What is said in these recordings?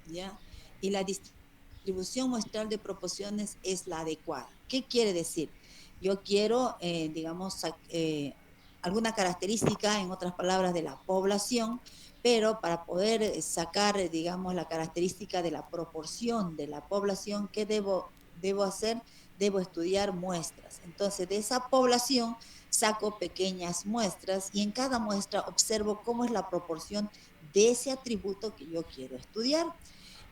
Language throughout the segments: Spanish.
¿ya? Y la distribución muestral de proporciones es la adecuada. ¿Qué quiere decir? Yo quiero, digamos, alguna característica, en otras palabras, de la población, pero para poder sacar, digamos, la característica de la proporción de la población, ¿qué debo hacer? Debo estudiar muestras. Entonces, de esa población saco pequeñas muestras y en cada muestra observo cómo es la proporción de ese atributo que yo quiero estudiar.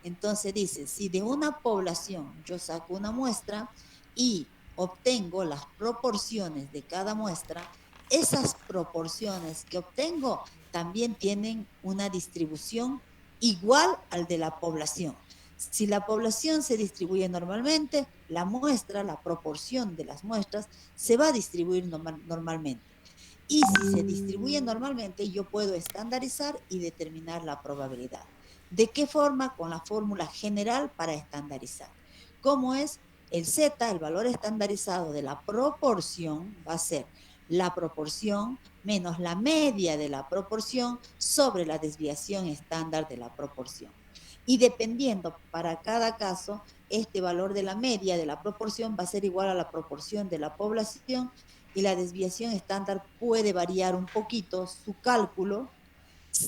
Entonces dice, si de una población yo saco una muestra y obtengo las proporciones de cada muestra, esas proporciones que obtengo también tienen una distribución igual al de la población. Si la población se distribuye normalmente, la muestra, la proporción de las muestras, se va a distribuir normalmente. Y si se distribuye normalmente, yo puedo estandarizar y determinar la probabilidad. ¿De qué forma? Con la fórmula general para estandarizar. ¿Cómo es? El Z, el valor estandarizado de la proporción, va a ser la proporción menos la media de la proporción sobre la desviación estándar de la proporción. Y dependiendo para cada caso, este valor de la media de la proporción va a ser igual a la proporción de la población y la desviación estándar puede variar un poquito su cálculo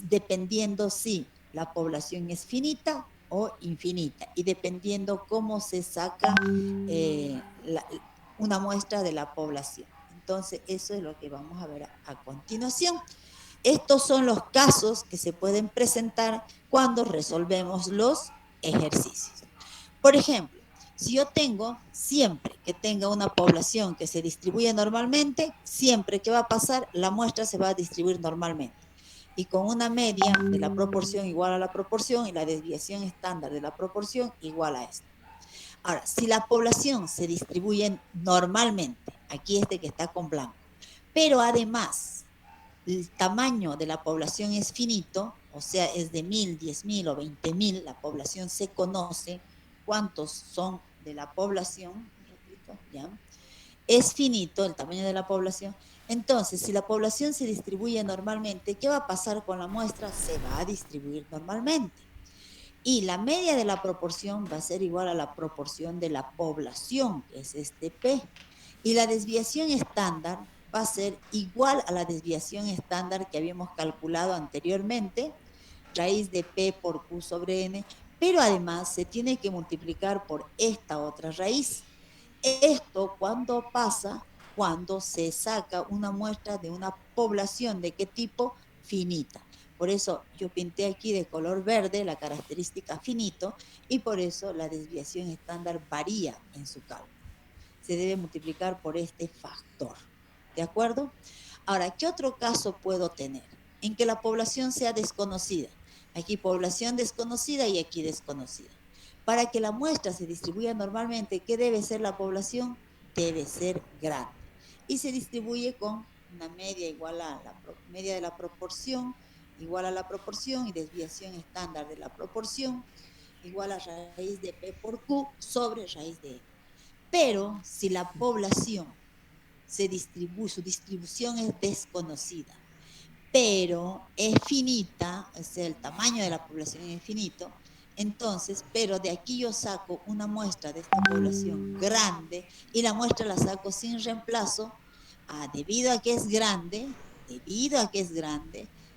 dependiendo si la población es finita o infinita y dependiendo cómo se saca una muestra de la población. Entonces, eso es lo que vamos a ver a continuación. Estos son los casos que se pueden presentar cuando resolvemos los ejercicios. Por ejemplo, si yo tengo, siempre que tenga una población que se distribuye normalmente, siempre que va a pasar, la muestra se va a distribuir normalmente. Y con una media de la proporción igual a la proporción y la desviación estándar de la proporción igual a esta. Ahora, si la población se distribuye normalmente, aquí este que está con blanco, pero además el tamaño de la población es finito, o sea, es de 1000, 10.000 o 20.000, la población se conoce cuántos son de la población, un ratito, ¿ya? Es finito el tamaño de la población. Entonces, si la población se distribuye normalmente, ¿qué va a pasar con la muestra? Se va a distribuir normalmente. Y la media de la proporción va a ser igual a la proporción de la población, que es este P. Y la desviación estándar va a ser igual a la desviación estándar que habíamos calculado anteriormente, raíz de P por Q sobre N, pero además se tiene que multiplicar por esta otra raíz. Esto cuando pasa, cuando se saca una muestra de una población de qué tipo finita. Por eso yo pinté aquí de color verde la característica finito y por eso la desviación estándar varía en su cálculo. Se debe multiplicar por este factor. ¿De acuerdo? Ahora, ¿qué otro caso puedo tener? En que la población sea desconocida. Aquí población desconocida y aquí desconocida. Para que la muestra se distribuya normalmente, ¿qué debe ser la población? Debe ser grande. Y se distribuye con una media igual a la media de la proporción, igual a la proporción y desviación estándar de la proporción, igual a raíz de P por Q sobre raíz de N. Pero si la población se distribuye, su distribución es desconocida, pero es finita, o sea, el tamaño de la población es infinito, entonces, pero de aquí yo saco una muestra de esta población grande y la muestra la saco sin reemplazo, debido a que es grande,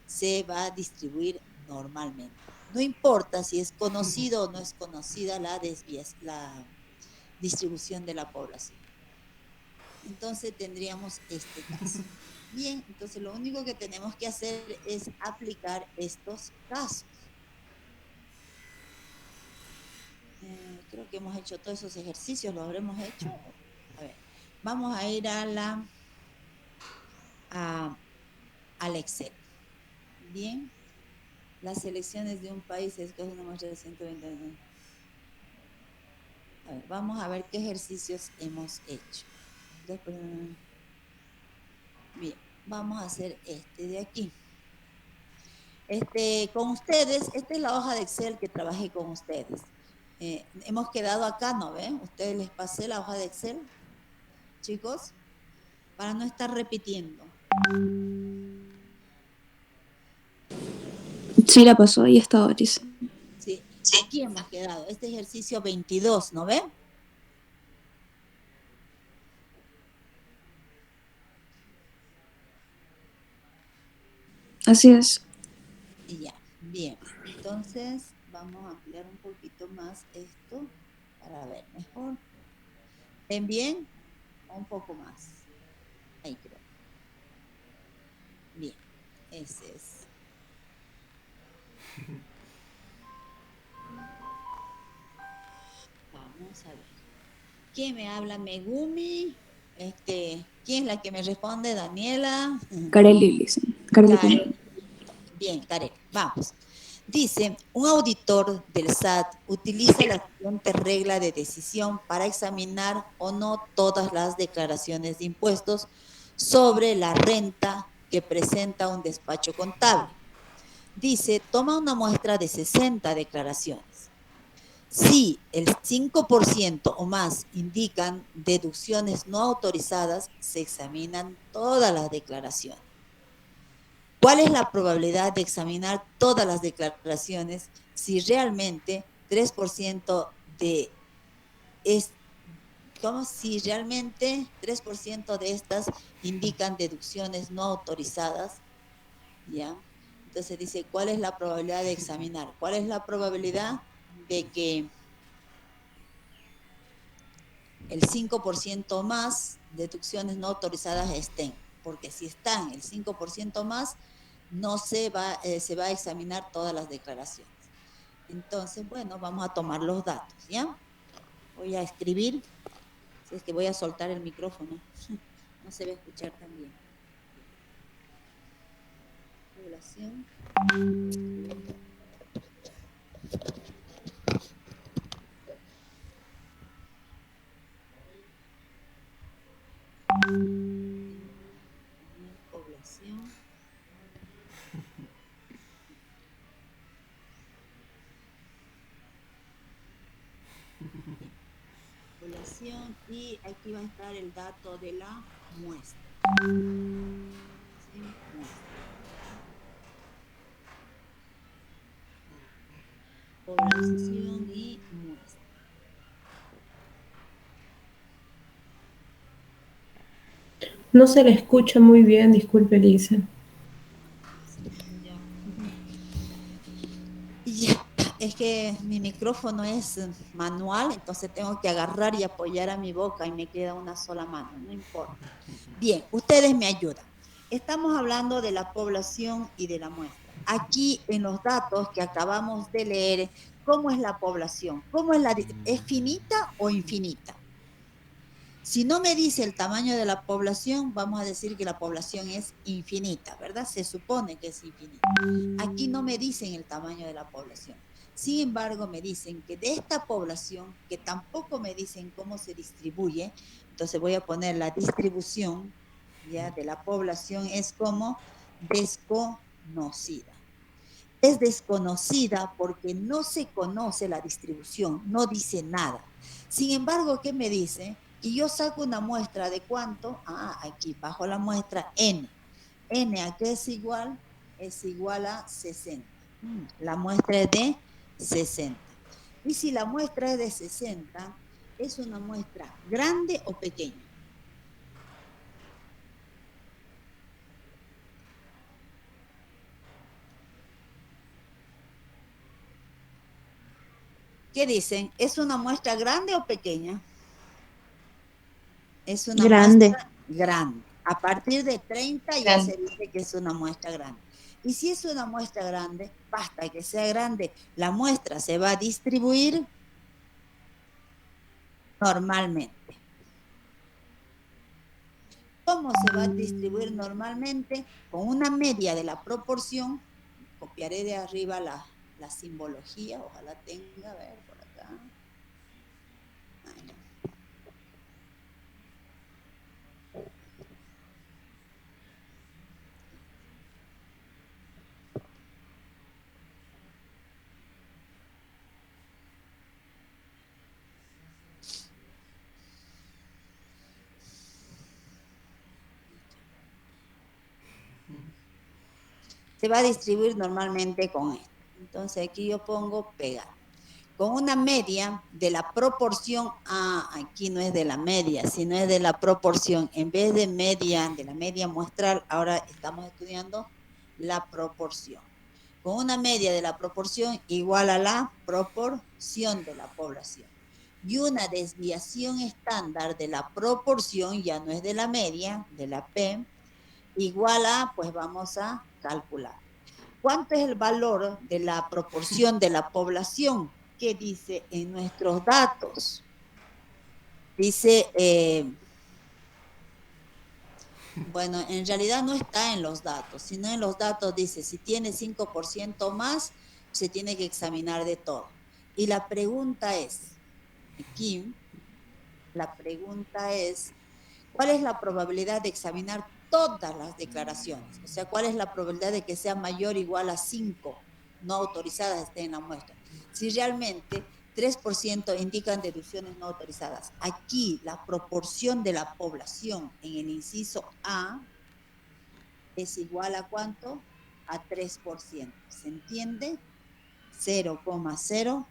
se va a distribuir normalmente. No importa si es conocido o no es conocida la distribución de la población. Entonces tendríamos este caso. Bien, entonces lo único que tenemos que hacer es aplicar estos casos. Creo que hemos hecho todos esos ejercicios, los habremos hecho. A ver, vamos a ir a, al Excel. Bien, las selecciones de un país es que es una muestra de 120. A ver, vamos a ver qué ejercicios hemos hecho. Bien, vamos a hacer este de aquí. Con ustedes, esta es la hoja de Excel que trabajé con ustedes. Hemos quedado acá, ¿no ven? Ustedes les pasé la hoja de Excel, chicos, para no estar repitiendo. Sí, la pasó, ahí está Doris. Sí. Aquí hemos quedado, este ejercicio 22, ¿no ven? Así es. Ya, bien. Entonces, vamos a ampliar un poquito más esto para ver mejor. ¿Ven bien? Un poco más. Ahí creo. Bien, ese es. Vamos a ver. ¿Quién me habla? Megumi. ¿Quién es la que me responde? Daniela. Carely, dicen. Carely Pinto. Karen. Bien, Karen. Vamos. Dice, un auditor del SAT utiliza la siguiente regla de decisión para examinar o no todas las declaraciones de impuestos sobre la renta que presenta un despacho contable. Dice, toma una muestra de 60 declaraciones. Si el 5% o más indican deducciones no autorizadas, se examinan todas las declaraciones. ¿Cuál es la probabilidad de examinar todas las declaraciones si realmente 3% de es, como si realmente 3% de estas indican deducciones no autorizadas? ¿Ya? Entonces dice, ¿cuál es la probabilidad de examinar? ¿Cuál es la probabilidad de que el 5% más deducciones no autorizadas estén? Porque si están el 5% más, no se va a examinar todas las declaraciones. Entonces, bueno, vamos a tomar los datos, ¿ya? Voy a escribir, si es que voy a soltar el micrófono, no se va a escuchar tan bien. Población. Población. Población y aquí va a estar el dato de la muestra. ¿Sí? Muestra. Población y muestra. No se le escucha muy bien, disculpe, Lisa. Ya. Ya, es que mi micrófono es manual, entonces tengo que agarrar y apoyar a mi boca y me queda una sola mano, no importa. Bien, ustedes me ayudan. Estamos hablando de la población y de la muestra. Aquí en los datos que acabamos de leer, ¿cómo es la población? ¿Es finita o infinita? Si no me dice el tamaño de la población, vamos a decir que la población es infinita, ¿verdad? Se supone que es infinita. Aquí no me dicen el tamaño de la población. Sin embargo, me dicen que de esta población, que tampoco me dicen cómo se distribuye, entonces voy a poner la distribución ya de la población es como desconocida. Es desconocida porque no se conoce la distribución, no dice nada. Sin embargo, ¿qué me dice? Que yo saco una muestra de cuánto, aquí bajo la muestra N. N a qué es igual? Es igual a 60. La muestra es de 60. Y si la muestra es de 60, ¿es una muestra grande o pequeña? ¿Qué dicen? ¿Es una muestra grande o pequeña? Es una Grande. muestra grande. A partir de 30 ya Grande. se dice que es una muestra grande. Y si es una muestra grande, basta que sea grande, la muestra se va a distribuir normalmente. ¿Cómo se va a distribuir normalmente? Con una media de la proporción. Copiaré de arriba la simbología, ojalá tenga, a ver, por acá. Ahí no. Se va a distribuir normalmente con esto. Entonces aquí yo pongo pegar. con una media de la proporción, aquí no es de la media, sino es de la proporción, en vez de la media muestral, ahora estamos estudiando la proporción. Con una media de la proporción igual a la proporción de la población. Y una desviación estándar de la proporción, ya no es de la media, de la P, igual a, pues vamos a calcular. ¿Cuánto es el valor de la proporción de la población? ¿Qué dice en nuestros datos? Dice, bueno, en realidad no está en los datos, sino en los datos dice, si tiene 5% más, se tiene que examinar de todo. Y la pregunta es, aquí, la pregunta es, ¿cuál es la probabilidad de examinar todas las declaraciones? O sea, ¿cuál es la probabilidad de que sea mayor o igual a 5 no autorizadas estén en la muestra? Si realmente 3% indican deducciones no autorizadas. Aquí la proporción de la población en el inciso A es igual a ¿cuánto? A 3%. ¿Se entiende? 0,03.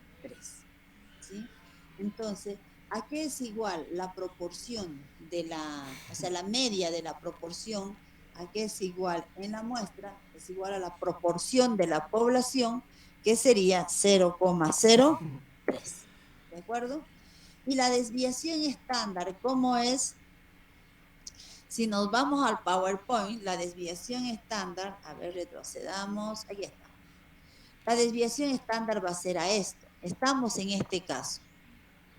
¿Sí? Entonces, ¿a qué es igual la proporción de o sea, la media de la proporción? ¿A qué es igual en la muestra? Es igual a la proporción de la población, que sería 0,03. ¿De acuerdo? Y la desviación estándar, ¿cómo es? Si nos vamos al PowerPoint, la desviación estándar, a ver, retrocedamos, aquí está. La desviación estándar va a ser a esto. Estamos en este caso.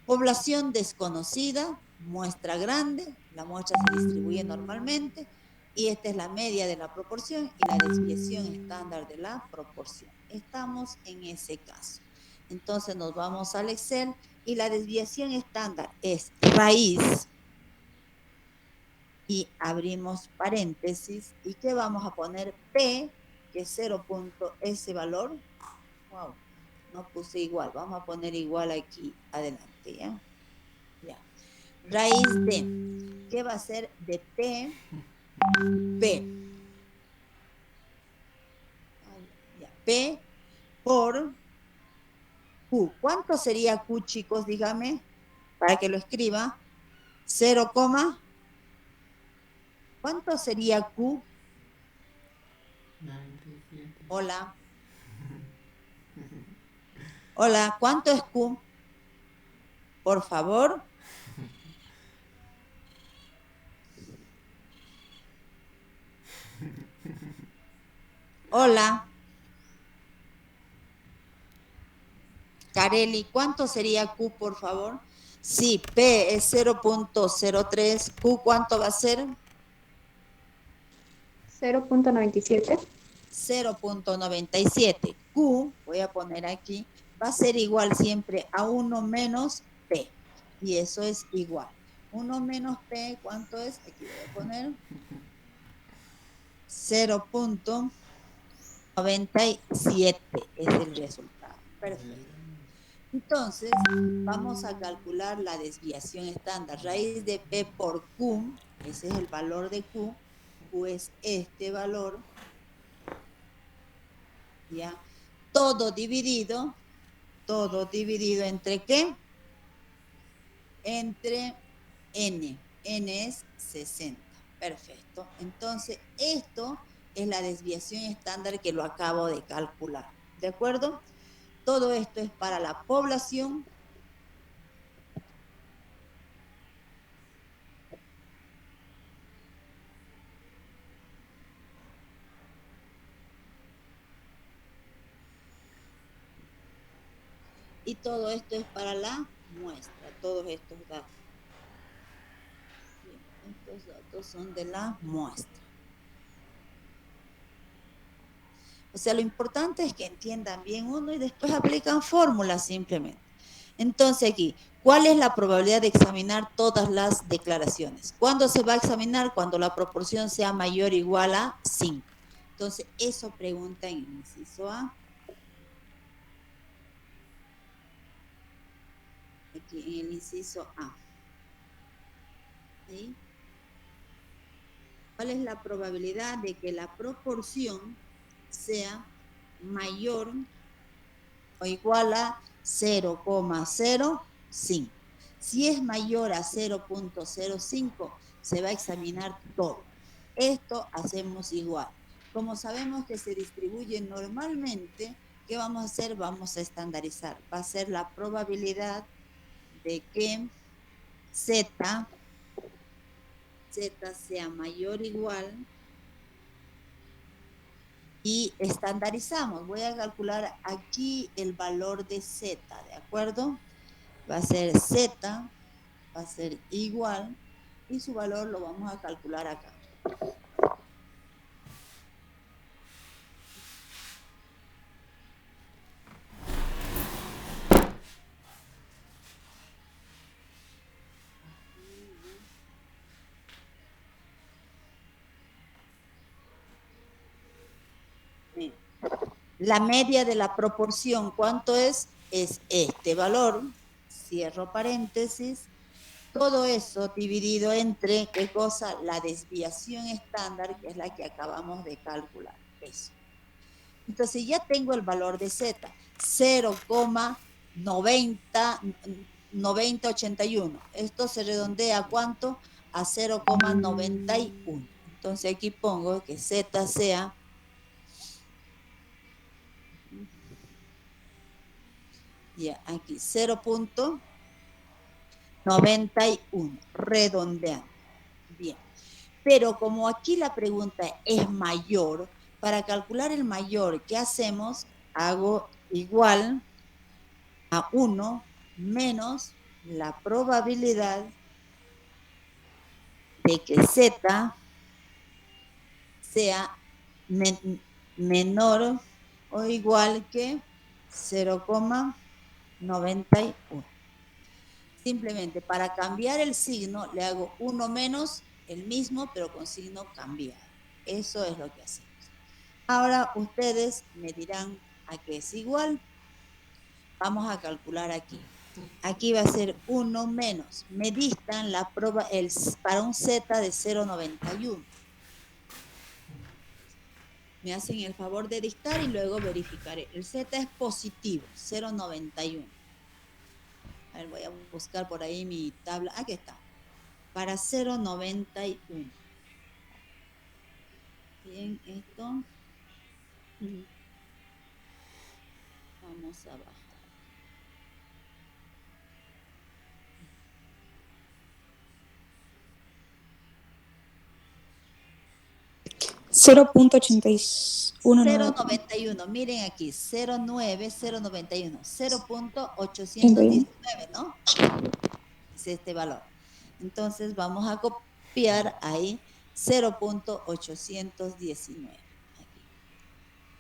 Población desconocida, muestra grande, la muestra se distribuye normalmente y esta es la media de la proporción y la desviación estándar de la proporción. Estamos en ese caso. Entonces nos vamos al Excel y la desviación estándar es raíz y abrimos paréntesis y ¿qué vamos a poner? P, que es 0. Ese valor, wow, no puse igual, vamos a poner igual aquí adelante, ¿ya? Ya. Raíz de, ¿qué va a ser de P? P. Ya. P por Q. ¿Cuánto sería Q, chicos? Dígame, para que lo escriba. 0, ¿cuánto sería Q? 97. Hola. Hola, ¿cuánto es Q? Por favor. Hola. Careli, ¿cuánto sería Q, por favor? Sí, P es 0,03. Q, ¿cuánto va a ser? 0.97. 0,97. Q, voy a poner aquí, va a ser igual siempre a 1 menos P. Y eso es igual. 1 menos P, ¿cuánto es? Aquí voy a poner 0,97 es el resultado. Perfecto. Entonces, vamos a calcular la desviación estándar. Raíz de P por Q, ese es el valor de Q. Q es este valor, ¿ya? Todo dividido ¿entre qué? Entre N. N es 60. Perfecto. Entonces, esto es la desviación estándar que lo acabo de calcular. ¿De acuerdo? Todo esto es para la población. Y todo esto es para la muestra, todos estos datos. Bien, estos datos son de la muestra. O sea, lo importante es que entiendan bien uno y después aplican fórmulas simplemente. Entonces aquí, ¿cuál es la probabilidad de examinar todas las declaraciones? ¿Cuándo se va a examinar? Cuando la proporción sea mayor o igual a 5. Entonces, eso pregunta en el inciso A. Aquí en el inciso A. ¿Sí? ¿Cuál es la probabilidad de que la proporción sea mayor o igual a 0,05. Si es mayor a 0,05, se va a examinar todo. Esto hacemos igual. Como sabemos que se distribuye normalmente, ¿qué vamos a hacer? Vamos a estandarizar. Va a ser la probabilidad de que Z sea mayor o igual, y estandarizamos. Voy a calcular aquí el valor de Z, ¿de acuerdo? Va a ser Z, va a ser igual, y su valor lo vamos a calcular acá. La media de la proporción, ¿cuánto es? Es este valor, cierro paréntesis, todo eso dividido entre, ¿qué cosa? La desviación estándar, que es la que acabamos de calcular, eso. Entonces ya tengo el valor de Z, 0,9081. Esto se redondea ¿a cuánto? A 0,91. Entonces aquí pongo que Z sea ya aquí 0,91, redondeando. Bien. Pero como aquí la pregunta es mayor, para calcular el mayor, ¿qué hacemos? Hago igual a 1 menos la probabilidad de que Z sea menor o igual que 0,91. Simplemente para cambiar el signo le hago 1 menos el mismo, pero con signo cambiado. Eso es lo que hacemos. Ahora ustedes me dirán a qué es igual. Vamos a calcular aquí. Aquí va a ser 1 menos. Me distan la prueba para un Z de 0,91. Me hacen el favor de distar y luego verificaré. El Z es positivo, 0,91. A ver, voy a buscar por ahí mi tabla. Aquí está. Para 0,91. Bien, esto. Vamos a bajar. 0.81. 0,91, miren aquí, 0,9091, 0,819, ¿no? Es este valor. Entonces vamos a copiar ahí 0,819. Aquí.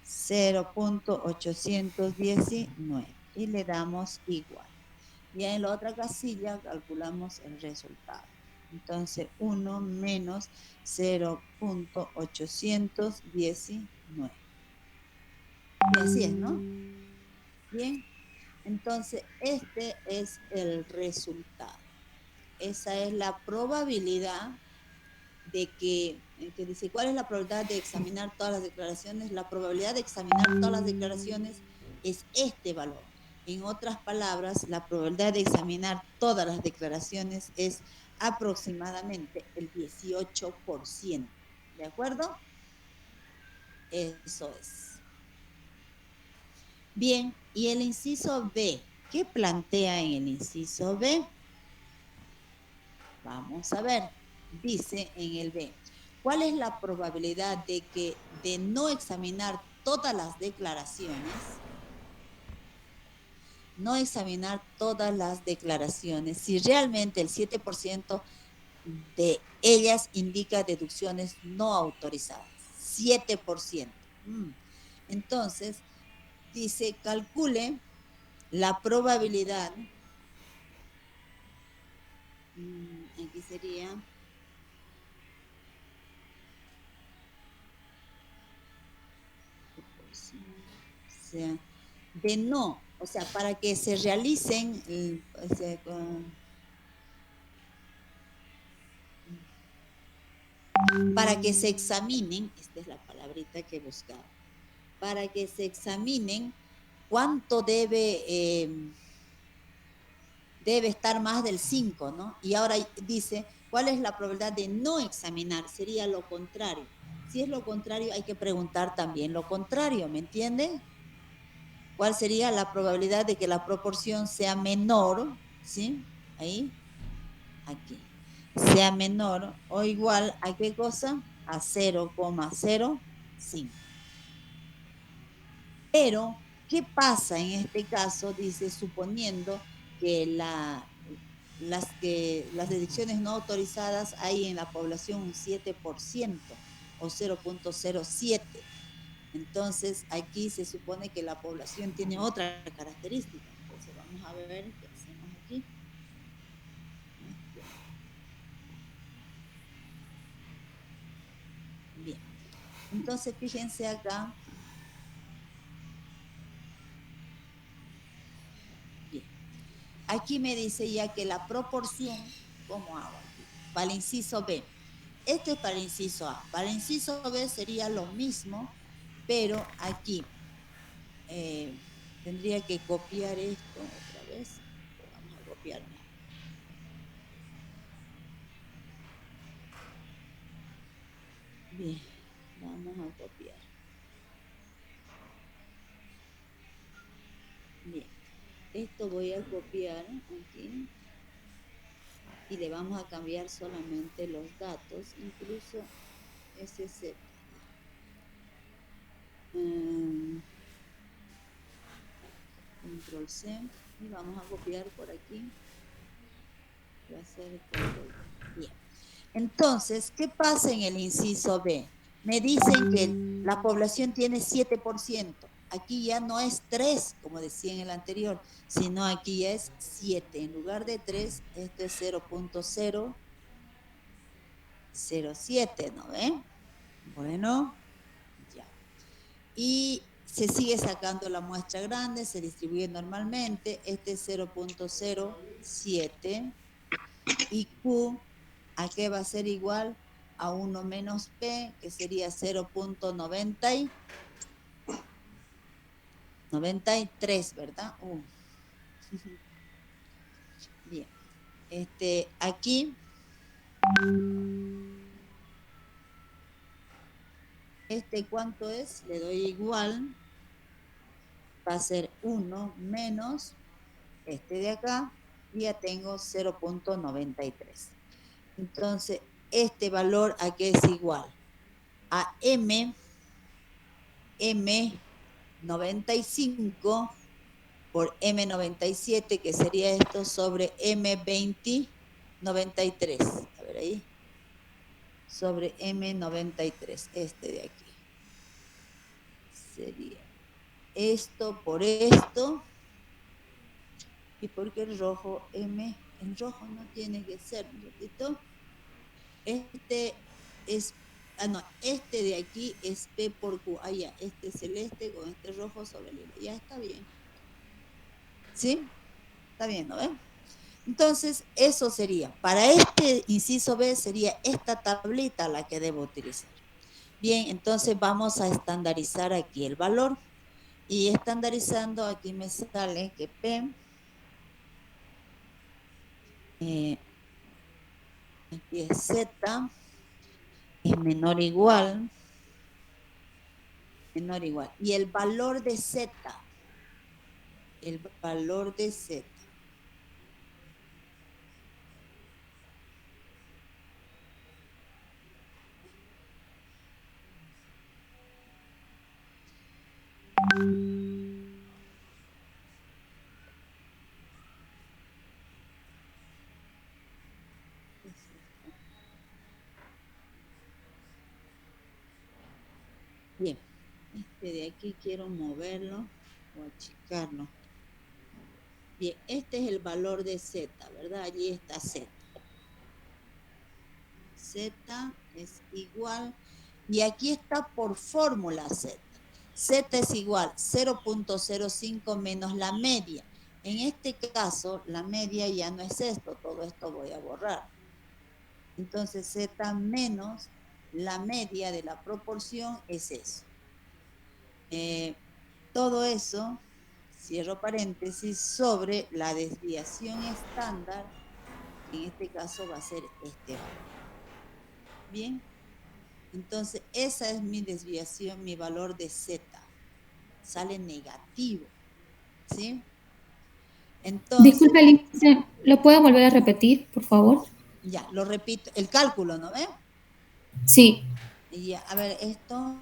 0,819 y le damos igual. Ya en la otra casilla calculamos el resultado. Entonces 1 menos 0,819. Y así es, ¿no? Bien. Entonces este es el resultado. Esa es la probabilidad de que dice, ¿cuál es la probabilidad de examinar todas las declaraciones? La probabilidad de examinar todas las declaraciones es este valor. En otras palabras, la probabilidad de examinar todas las declaraciones es aproximadamente el 18%. ¿De acuerdo? Eso es. Bien, y el inciso B, ¿qué plantea en el inciso B? Vamos a ver, dice en el B, ¿cuál es la probabilidad de que de no examinar todas las declaraciones, si realmente el 7% de ellas indica deducciones no autorizadas? 7%. Entonces, dice, calcule la probabilidad, aquí sería, o sea, de no, o sea, para que se realicen, o sea, para que se examinen, esta es la palabrita que buscaba, para que se examinen cuánto debe estar más del 5, ¿no? Y ahora dice, ¿cuál es la probabilidad de no examinar? Sería lo contrario. Si es lo contrario, hay que preguntar también lo contrario, ¿me entiende? ¿Cuál sería la probabilidad de que la proporción sea menor? ¿Sí? Ahí, aquí. Sea menor o igual a qué cosa? A 0,05. Pero, ¿qué pasa en este caso? Dice, suponiendo que las deducciones no autorizadas hay en la población un 7% o 0,07. Entonces, aquí se supone que la población tiene otra característica. Entonces, vamos a ver qué hacemos aquí. Bien. Entonces, fíjense acá. Bien. Aquí me dice ya que la proporción, ¿cómo hago aquí? Para el inciso B. Esto es para el inciso A. Para el inciso B sería lo mismo, pero aquí tendría que copiar esto otra vez. Vamos a copiar. Bien, vamos a copiar. Bien, esto voy a copiar aquí y le vamos a cambiar solamente los datos, incluso SZ. Control C y vamos a copiar por aquí. Va a ser control V. Bien. Entonces, ¿qué pasa en el inciso B? Me dicen que la población tiene 7%. Aquí ya no es 3, como decía en el anterior, sino aquí ya es 7. En lugar de 3, esto es 0.007, ¿no ven? Bueno, ya. Y se sigue sacando la muestra grande, se distribuye normalmente. Este es 0.07 y Q, ¿a qué va a ser igual? A 1 menos P, que sería 0.93, ¿verdad? Bien. Aquí, ¿cuánto es? Le doy igual, va a ser 1 menos de acá, y ya tengo 0.93. Entonces, este valor, ¿a qué es igual? A M95 por M97, que sería esto sobre M93. A ver ahí. Sobre M93, este de aquí. Sería esto por esto. ¿Y por qué el rojo M? El rojo no tiene que ser, ¿no es cierto? Este es, no, este de aquí es P por Q. Ah, ya, este celeste con este rojo sobre el hilo. Ya está bien. ¿Sí? Está bien, ¿no ven? Entonces, eso sería, para este inciso B sería esta tablita la que debo utilizar. Bien, entonces vamos a estandarizar aquí el valor. Y estandarizando, aquí me sale que P, aquí es Z, es menor igual. Y el valor de Z, bien, de aquí quiero moverlo o achicarlo. Bien, este es el valor de Z, ¿verdad? Allí está Z. Z es igual, y aquí está por fórmula Z. Z es igual 0.05 menos la media. En este caso, la media ya no es esto, todo esto voy a borrar. Entonces, Z menos la media de la proporción es eso. Todo eso cierro paréntesis, sobre la desviación estándar, que en este caso va a ser este valor. Bien, entonces esa es mi desviación, mi valor de Z. Sale negativo, ¿sí? Entonces, Disculpe, Alicia, ¿lo puede volver a repetir, por favor? ya, lo repito, el cálculo, ¿no ve? Sí, Y ya, a ver, esto,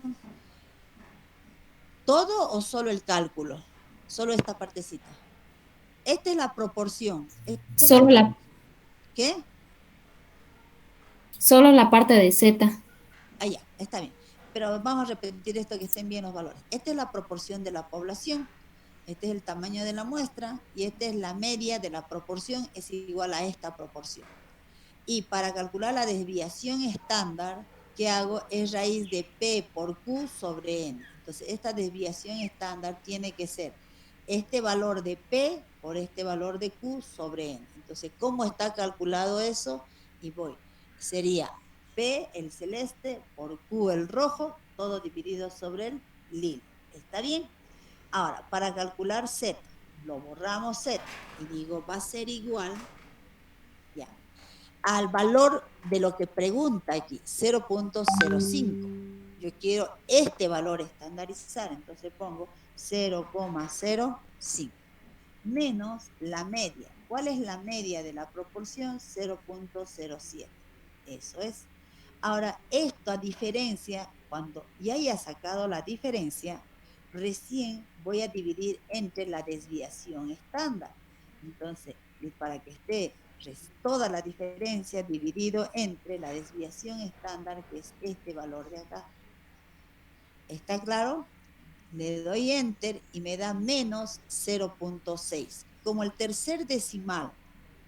¿todo o solo el cálculo? Solo esta partecita. Esta es la proporción. Esta es la solo la, ¿qué? solo la parte de Z. Ah, ya, está bien. Pero vamos a repetir esto que estén bien los valores. Esta es la proporción de la población. Este es el tamaño de la muestra y esta es la media de la proporción, es igual a esta proporción. Y para calcular la desviación estándar, ¿qué hago? Es raíz de P por Q sobre N. Entonces, esta desviación estándar tiene que ser este valor de P por este valor de Q sobre N. Entonces, ¿cómo está calculado eso? Y voy. Sería P, el celeste, por Q, el rojo, todo dividido sobre el lila. ¿Está bien? Ahora, para calcular Z, lo borramos Z y digo, va a ser igual, ya, al valor de lo que pregunta aquí, 0.05. Yo quiero este valor estandarizar, entonces pongo 0,05 menos la media. ¿Cuál es la media de la proporción? 0.07. Eso es. Ahora, esto a diferencia, cuando ya haya sacado la diferencia, recién voy a dividir entre la desviación estándar. Entonces, para que esté toda la diferencia dividido entre la desviación estándar, que es este valor de acá. ¿Está claro? Le doy enter y me da menos 0.6. Como el tercer decimal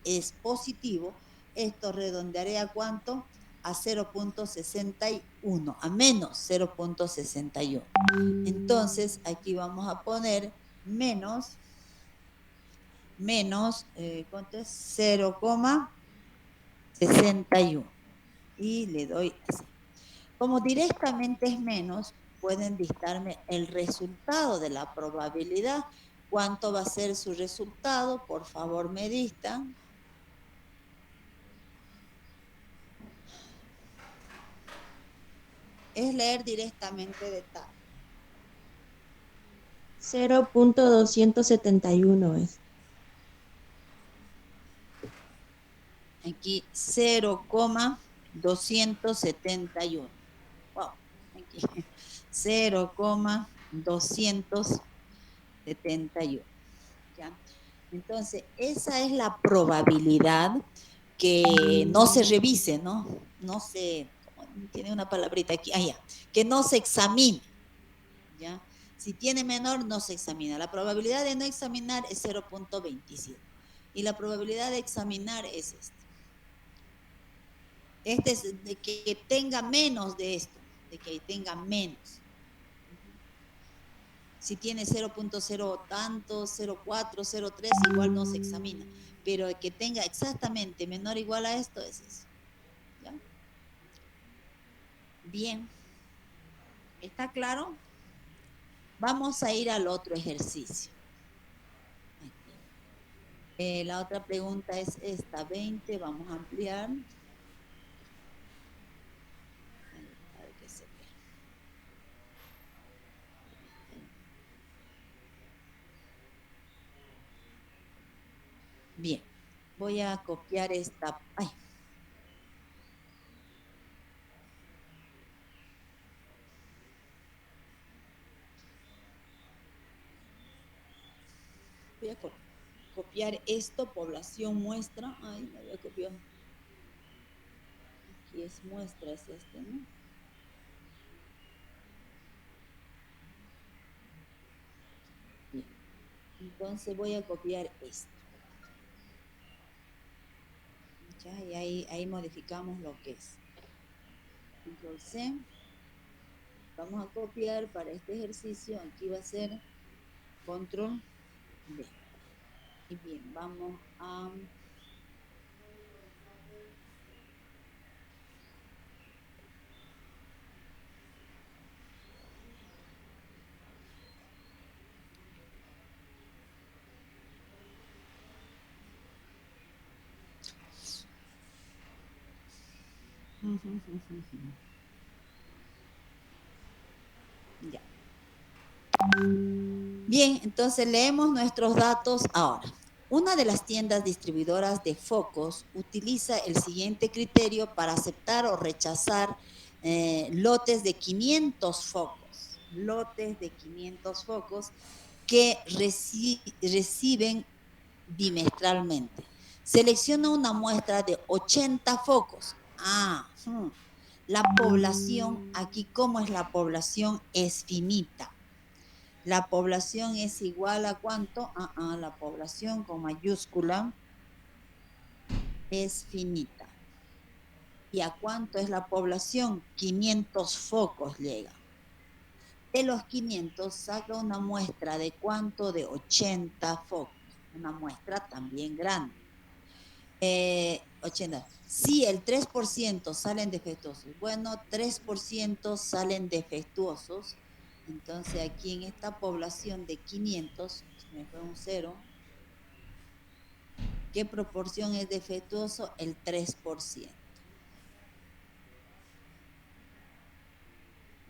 es positivo, esto redondearé a ¿cuánto? A 0.61, a menos 0.61. Entonces, aquí vamos a poner menos, ¿cuánto es? 0,61. Y le doy así. Como directamente es menos, pueden dictarme el resultado de la probabilidad. ¿Cuánto va a ser su resultado? Por favor, me dictan. Es leer directamente de tal. 0.271 es. Aquí 0,271. Wow, aquí 0,271. ¿Ya? Entonces, esa es la probabilidad que no se revise, ¿no? No se, tiene una palabrita aquí, ya, que no se examine, ¿ya? Si tiene menor, no se examina. La probabilidad de no examinar es 0.27. Y la probabilidad de examinar es esta. Este es de que tenga menos de esto, de que tenga menos. Si tiene 0.0 tanto, 0.4, 0.3, igual no se examina. Pero que tenga exactamente menor o igual a esto es eso. ¿Ya? Bien. ¿Está claro? Vamos a ir al otro ejercicio. La otra pregunta es esta, 20, vamos a ampliar. A ver qué se ve. Bien, voy a copiar esta. Ay. Voy a copiar esto, población muestra. Ay, me había copiado. Aquí es muestra, es este, ¿no? Bien. Entonces voy a copiar esto. ¿Ya? Y ahí modificamos lo que es. Control C. Vamos a copiar para este ejercicio. Aquí va a ser Control V. Y bien, vamos a... Ya. Bien, entonces leemos nuestros datos ahora. Una de las tiendas distribuidoras de focos utiliza el siguiente criterio para aceptar o rechazar lotes de 500 focos. Lotes de 500 focos que reciben bimestralmente. Selecciona una muestra de 80 focos. La población, aquí, ¿cómo es la población? Es finita. La población es igual a ¿cuánto? La población con mayúscula es finita. ¿Y a cuánto es la población? 500 focos llega. De los 500 saca una muestra de ¿cuánto? De 80 focos. Una muestra también grande. 80. Si el 3% salen defectuosos, bueno, 3% salen defectuosos, entonces aquí en esta población de 500, me fue un 0, ¿qué proporción es defectuoso? El 3%.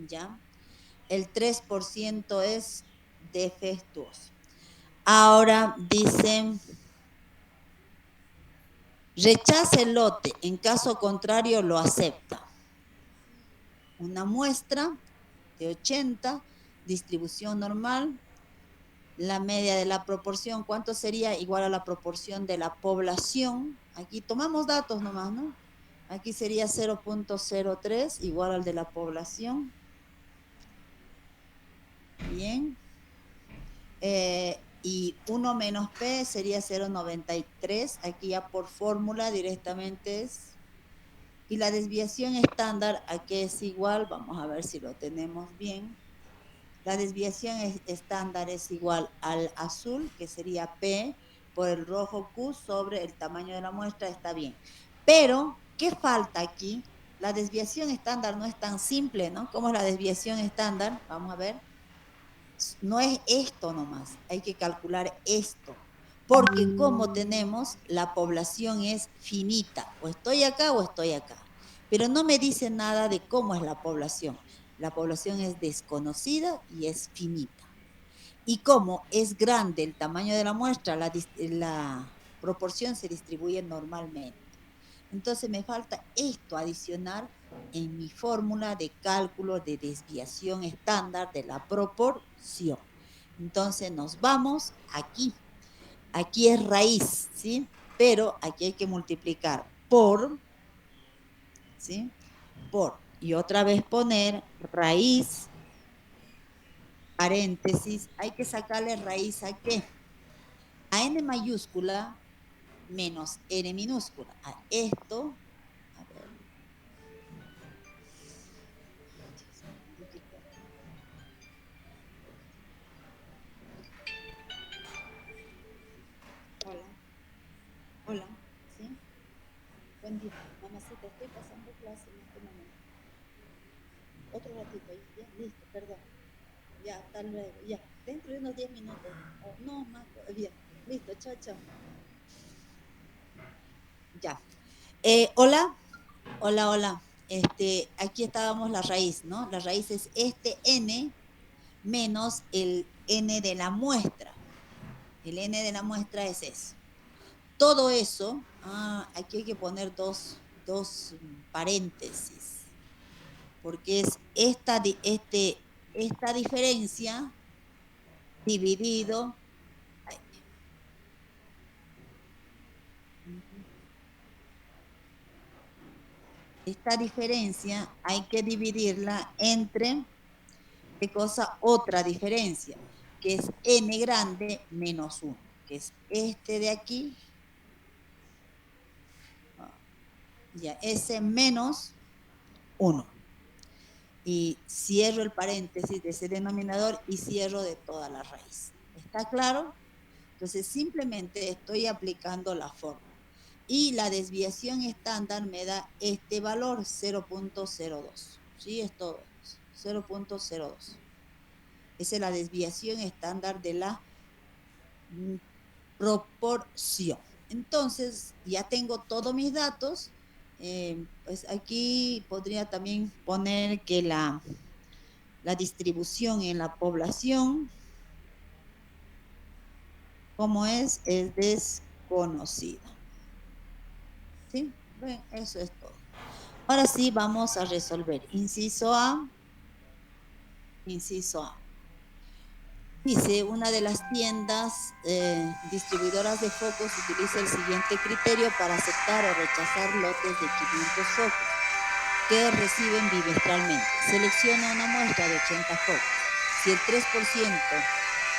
¿Ya? El 3% es defectuoso. Ahora dicen, rechaza el lote, en caso contrario lo acepta. Una muestra de 80, distribución normal, la media de la proporción, ¿cuánto sería? Igual a la proporción de la población. Aquí tomamos datos nomás, ¿no? Aquí sería 0.03, igual al de la población. Bien. Y 1 menos P sería 0.93. Aquí ya por fórmula directamente es. Y la desviación estándar, aquí es igual. Vamos a ver si lo tenemos bien. La desviación estándar es igual al azul, que sería P, por el rojo Q sobre el tamaño de la muestra, está bien. Pero, ¿qué falta aquí? La desviación estándar no es tan simple, ¿no? ¿Cómo es la desviación estándar? Vamos a ver. No es esto nomás, hay que calcular esto. Porque como tenemos, la población es finita, o estoy acá o estoy acá. Pero no me dice nada de cómo es la población. La población es desconocida y es finita. Y como es grande el tamaño de la muestra, la proporción se distribuye normalmente. Entonces me falta esto adicionar en mi fórmula de cálculo de desviación estándar de la proporción. Entonces nos vamos aquí. Aquí es raíz, ¿sí? Pero aquí hay que multiplicar por, ¿sí? Por. Y otra vez poner raíz, paréntesis. Hay que sacarle raíz ¿a qué? A n mayúscula menos n minúscula. A esto, a ver. Hola, hola, ¿sí? Buen día, mamacita, estoy pasando clase en este momento. Otro ratito, ya, listo, perdón. Ya, hasta luego, ya. Dentro de unos 10 minutos. Oh, no, más todavía. Listo, chao, chao. Ya. Hola, hola, hola. Aquí estábamos la raíz, ¿no? La raíz es este n menos el n de la muestra. El n de la muestra es eso. Todo eso, aquí hay que poner dos paréntesis, porque es esta diferencia dividido. Esta diferencia hay que dividirla entre, ¿qué cosa? Otra diferencia, que es n grande menos 1, que es este de aquí, ya, ese menos 1. Y cierro el paréntesis de ese denominador y cierro de toda la raíz. ¿Está claro? Entonces simplemente estoy aplicando la fórmula. Y la desviación estándar me da este valor, 0.02. ¿Sí? Es todo. 0.02. Esa es la desviación estándar de la proporción. Entonces, ya tengo todos mis datos. Pues aquí podría también poner que la distribución en la población, como es desconocida. ¿Sí? Bueno, eso es todo. Ahora sí vamos a resolver. Inciso A. Inciso A. Dice, una de las tiendas distribuidoras de focos utiliza el siguiente criterio para aceptar o rechazar lotes de 500 focos que reciben bimestralmente. Selecciona una muestra de 80 focos. Si el 3%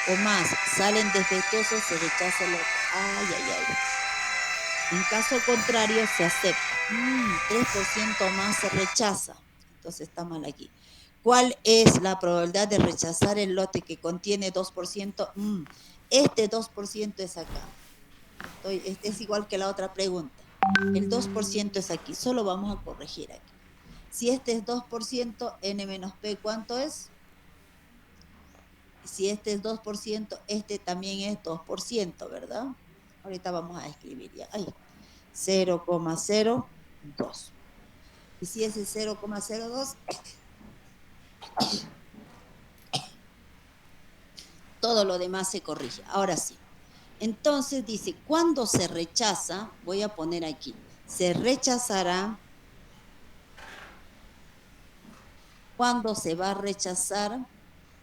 o más salen defectuosos, se rechaza el lote. Ay, ay, ay. En caso contrario, se acepta. 3% o más se rechaza. Entonces está mal aquí. ¿Cuál es la probabilidad de rechazar el lote que contiene 2%? Este 2% es acá. Este es igual que la otra pregunta. El 2% es aquí. Solo vamos a corregir aquí. Si este es 2%, n menos p, ¿cuánto es? Si este es 2%, este también es 2%, ¿verdad? Ahorita vamos a escribir ya. Ahí. 0,02. Y si ese es 0,02, todo lo demás se corrige. Ahora sí. Entonces dice, cuando se rechaza, voy a poner aquí, se rechazará, cuando se va a rechazar,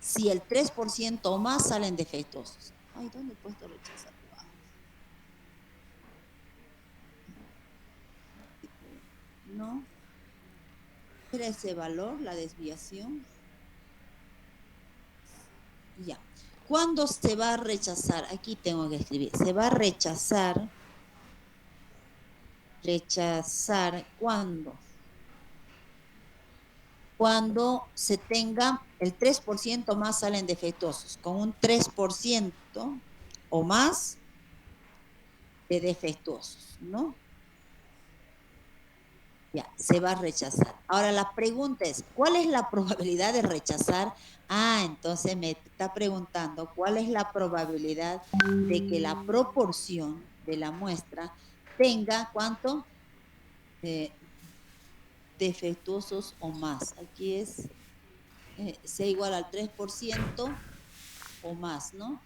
si el 3% o más salen defectuosos. Ay, ¿dónde he puesto rechazar? No. ¿Era ese valor, la desviación? Ya. ¿Cuándo se va a rechazar? Aquí tengo que escribir. Se va a rechazar. Rechazar, ¿cuándo? Cuando se tenga el 3% más salen defectuosos. Con un 3% o más de defectuosos, ¿no? Ya, se va a rechazar. Ahora la pregunta es, ¿cuál es la probabilidad de rechazar? Entonces me está preguntando, ¿cuál es la probabilidad de que la proporción de la muestra tenga, ¿cuánto? Defectuosos o más. Aquí es, sea igual al 3% o más, ¿no?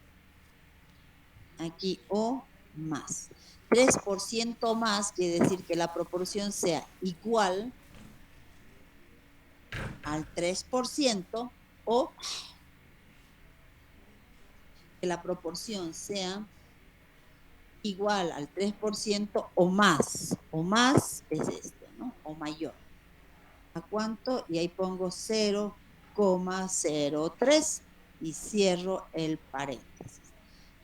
Aquí o más. 3% más quiere decir que la proporción sea igual al 3% o que la proporción sea igual al 3% o más. O más es esto, ¿no? O mayor. ¿A cuánto? Y ahí pongo 0,03 y cierro el paréntesis.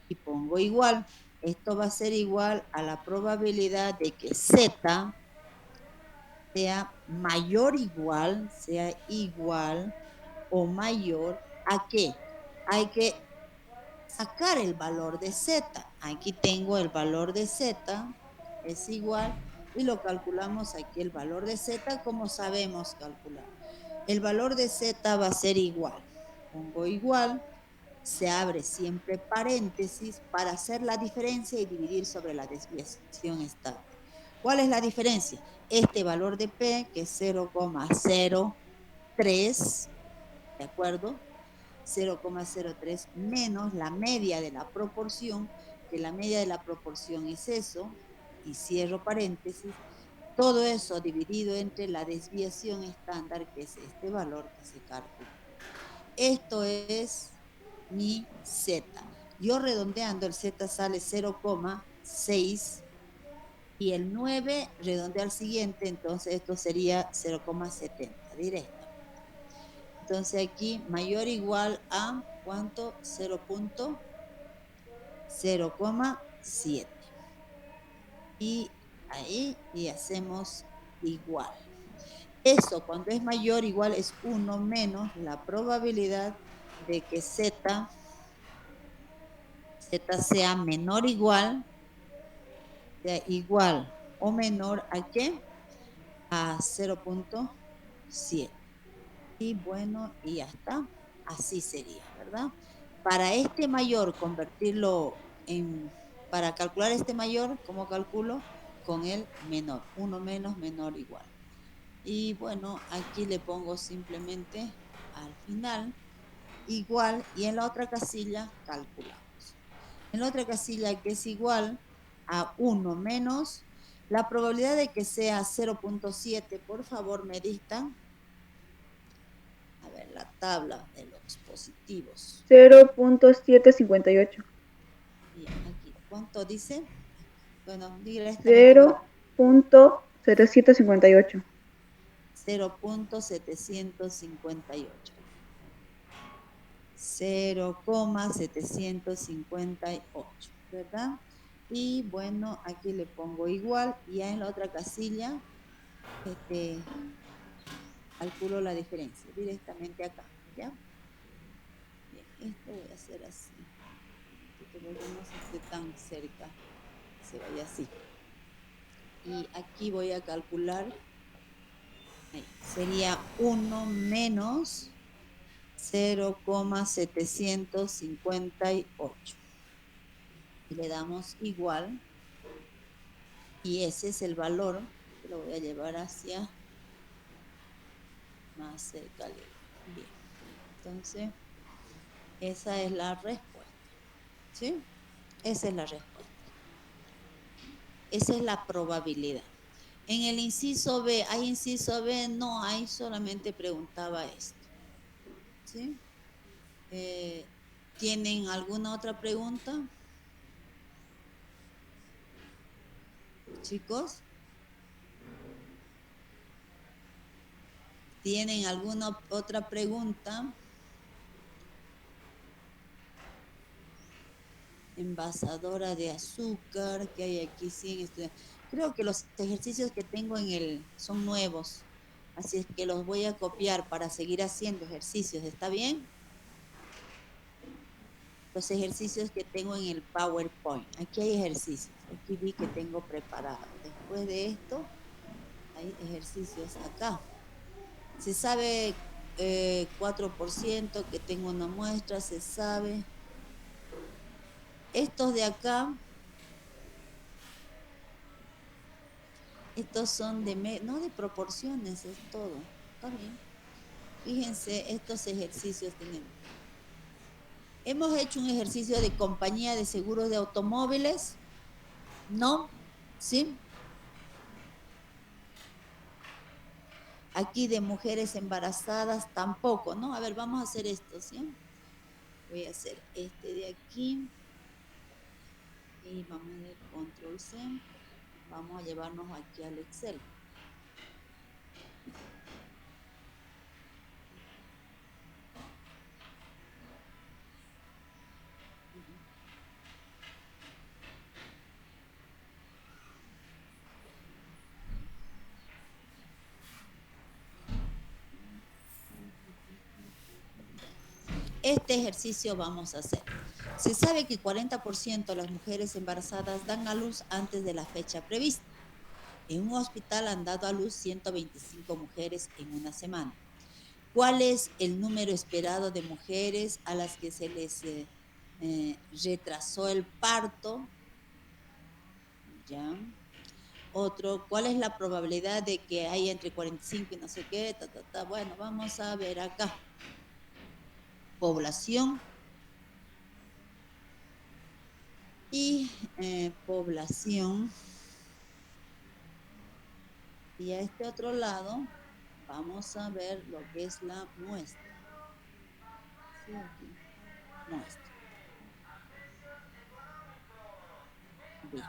Y pongo igual. Esto va a ser igual a la probabilidad de que Z sea igual o mayor a qué. Hay que sacar el valor de Z. Aquí tengo el valor de Z, es igual, y lo calculamos aquí. El valor de Z, ¿cómo sabemos calcular? El valor de Z va a ser igual. Pongo igual, se abre siempre paréntesis para hacer la diferencia y dividir sobre la desviación estable. ¿Cuál es la diferencia? Este valor de P, que es 0,03, ¿de acuerdo? 0,03 menos la media de la proporción, que la media de la proporción es eso, y cierro paréntesis, todo eso dividido entre la desviación estándar, que es este valor que se calcula. Esto es mi Z. Yo redondeando, el Z sale 0,6 y el 9 redondea al siguiente, entonces esto sería 0,70 directamente. Entonces aquí mayor o igual a, ¿cuánto? 0,7. Y ahí, y hacemos igual. Eso, cuando es mayor, igual es 1 menos la probabilidad de que Z sea menor o igual, sea igual o menor a ¿qué? A 0,7. Y bueno, y ya está. Así sería, ¿verdad? Para este mayor, convertirlo en, para calcular este mayor, ¿cómo calculo? con el menor. 1 menos, menor, igual. Y bueno, aquí le pongo simplemente al final igual y en la otra casilla calculamos. En la otra casilla que es igual a 1 menos la probabilidad de que sea 0.7, por favor me dictan. A ver, la tabla de los positivos. 0.758. Bien, aquí. ¿Cuánto dice? Bueno, directamente. 0.0758. 0.758. 0,758, ¿verdad? Y bueno, aquí le pongo igual y ya en la otra casilla calculo la diferencia directamente acá, ¿ya? Bien, esto voy a hacer así, porque no se esté tan cerca, se vaya así. Y aquí voy a calcular, ahí, sería 1 menos 0,758. Y le damos igual. Y ese es el valor que lo voy a llevar hacia más cerca. Bien. Entonces, esa es la respuesta. ¿Sí? Esa es la respuesta. Esa es la probabilidad. En el inciso B, ¿hay inciso B? No hay, solamente preguntaba esto. ¿Sí? ¿Tienen alguna otra pregunta? Chicos, ¿tienen alguna otra pregunta? Envasadora de azúcar, que hay aquí 100 estudiantes. Creo que los ejercicios que tengo son nuevos, así es que los voy a copiar para seguir haciendo ejercicios, ¿está bien? Los ejercicios que tengo en el PowerPoint. Aquí hay ejercicios, aquí vi que tengo preparado. Después de esto, hay ejercicios acá. Se sabe 4% que tengo una muestra, se sabe. Estos de acá, estos son no de proporciones, es todo. Está bien. Fíjense, estos ejercicios tenemos. Hemos hecho un ejercicio de compañía de seguros de automóviles. ¿No? ¿Sí? Aquí de mujeres embarazadas tampoco, ¿no? A ver, vamos a hacer esto, ¿sí? Voy a hacer este de aquí. Y vamos a dar control C. Vamos a llevarnos aquí al Excel. Este ejercicio vamos a hacer. Se sabe que 40% de las mujeres embarazadas dan a luz antes de la fecha prevista. En un hospital han dado a luz 125 mujeres en una semana. ¿Cuál es el número esperado de mujeres a las que se les retrasó el parto? Ya. Otro, ¿cuál es la probabilidad de que haya entre 45 y no sé qué? Bueno, vamos a ver acá. Población. Y población. Y a este otro lado vamos a ver lo que es la muestra. Sí, aquí. Muestra. Bien.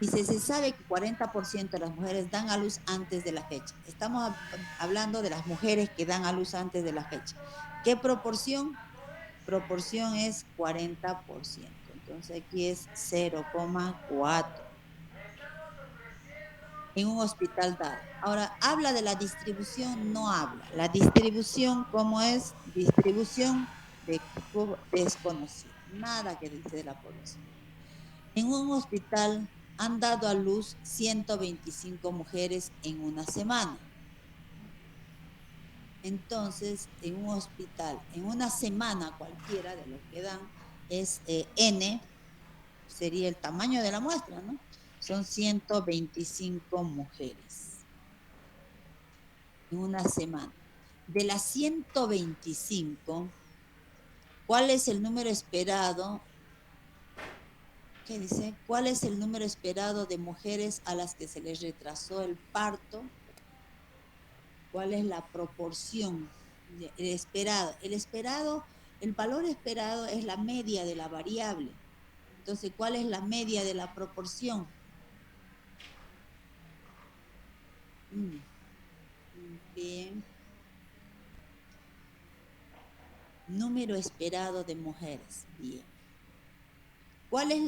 Dice, se sabe que 40% de las mujeres dan a luz antes de la fecha. Estamos hablando de las mujeres que dan a luz antes de la fecha. ¿Qué proporción? Proporción es 40%. Entonces aquí es 0,4. En un hospital dado. Ahora, ¿habla de la distribución? No habla. La distribución, ¿cómo es? Distribución de desconocida. Nada que dice de la población. En un hospital han dado a luz 125 mujeres en una semana. Entonces, en un hospital, en una semana cualquiera de los que dan, es N, sería el tamaño de la muestra, ¿no? Son 125 mujeres en una semana. De las 125, ¿cuál es el número esperado? ¿Qué dice? ¿Cuál es el número esperado de mujeres a las que se les retrasó el parto? ¿Cuál es la proporción? El esperado. El valor esperado es la media de la variable. Entonces, ¿cuál es la media de la proporción? Bien. Número esperado de mujeres. Bien. ¿Cuál es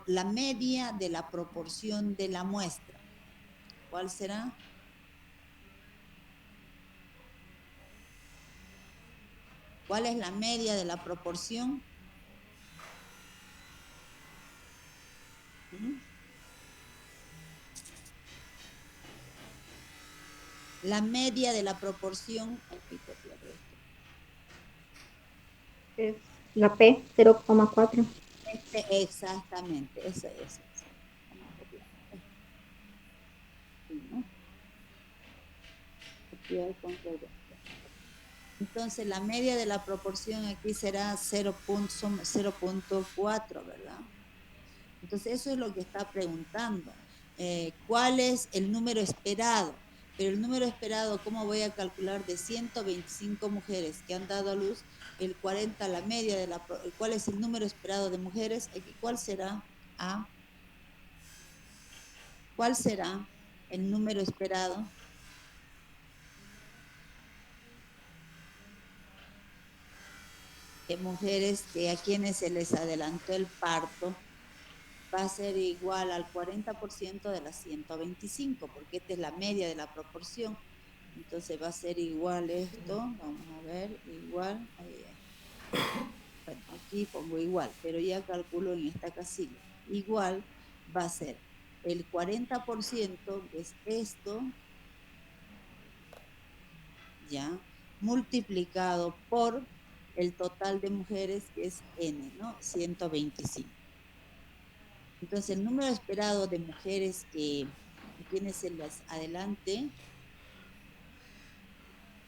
la media de la proporción de la muestra? ¿Cuál será? ¿Cuál es la media de la proporción? La media de la proporción. Aquí copiar esto. Es la P, 0,4. Exactamente, eso es. Vamos a copiar. Sí, ¿no? Copiar, control V. Entonces, la media de la proporción aquí será 0.4, ¿verdad? Entonces, eso es lo que está preguntando. ¿Cuál es el número esperado? Pero el número esperado, ¿cómo voy a calcular de 125 mujeres que han dado a luz? El 40, la media de la... ¿Cuál es el número esperado de mujeres? ¿Cuál será? A. ¿Cuál será el número esperado? De mujeres que a quienes se les adelantó el parto va a ser igual al 40% de las 125, porque esta es la media de la proporción. Entonces va a ser igual esto, vamos a ver, igual, bueno, aquí pongo igual, pero ya calculo en esta casilla. Igual va a ser el 40%, que es esto, ya, multiplicado por el total de mujeres, que es N, ¿no? 125. Entonces, el número esperado de mujeres que quienes se las adelante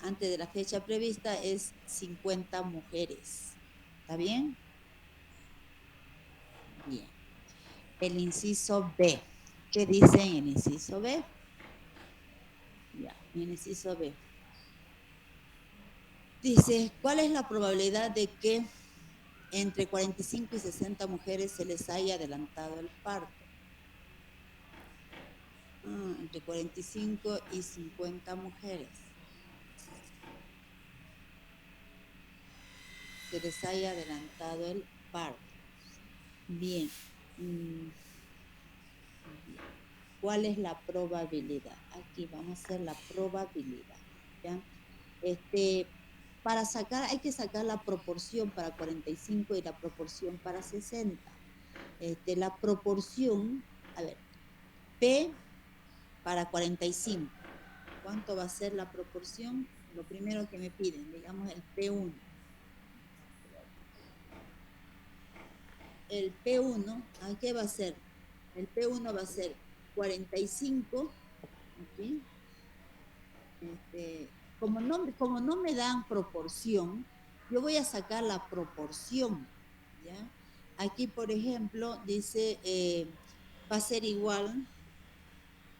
antes de la fecha prevista es 50 mujeres. ¿Está bien? Bien. El inciso B. ¿Qué dice en el inciso B? Ya, en el inciso B. Dice, ¿cuál es la probabilidad de que entre 45 y 60 mujeres se les haya adelantado el parto? Entre 45 y 50 mujeres se les haya adelantado el parto. Bien. ¿Cuál es la probabilidad? Aquí vamos a hacer la probabilidad. ¿Ya? Para sacar, hay que sacar la proporción para 45 y la proporción para 60. La proporción, a ver, P para 45. ¿Cuánto va a ser la proporción? Lo primero que me piden, digamos el P1. El P1, ¿a qué va a ser? El P1 va a ser 45, ¿okay? Como no me dan proporción, yo voy a sacar la proporción, ¿ya? Aquí, por ejemplo, dice, va a ser igual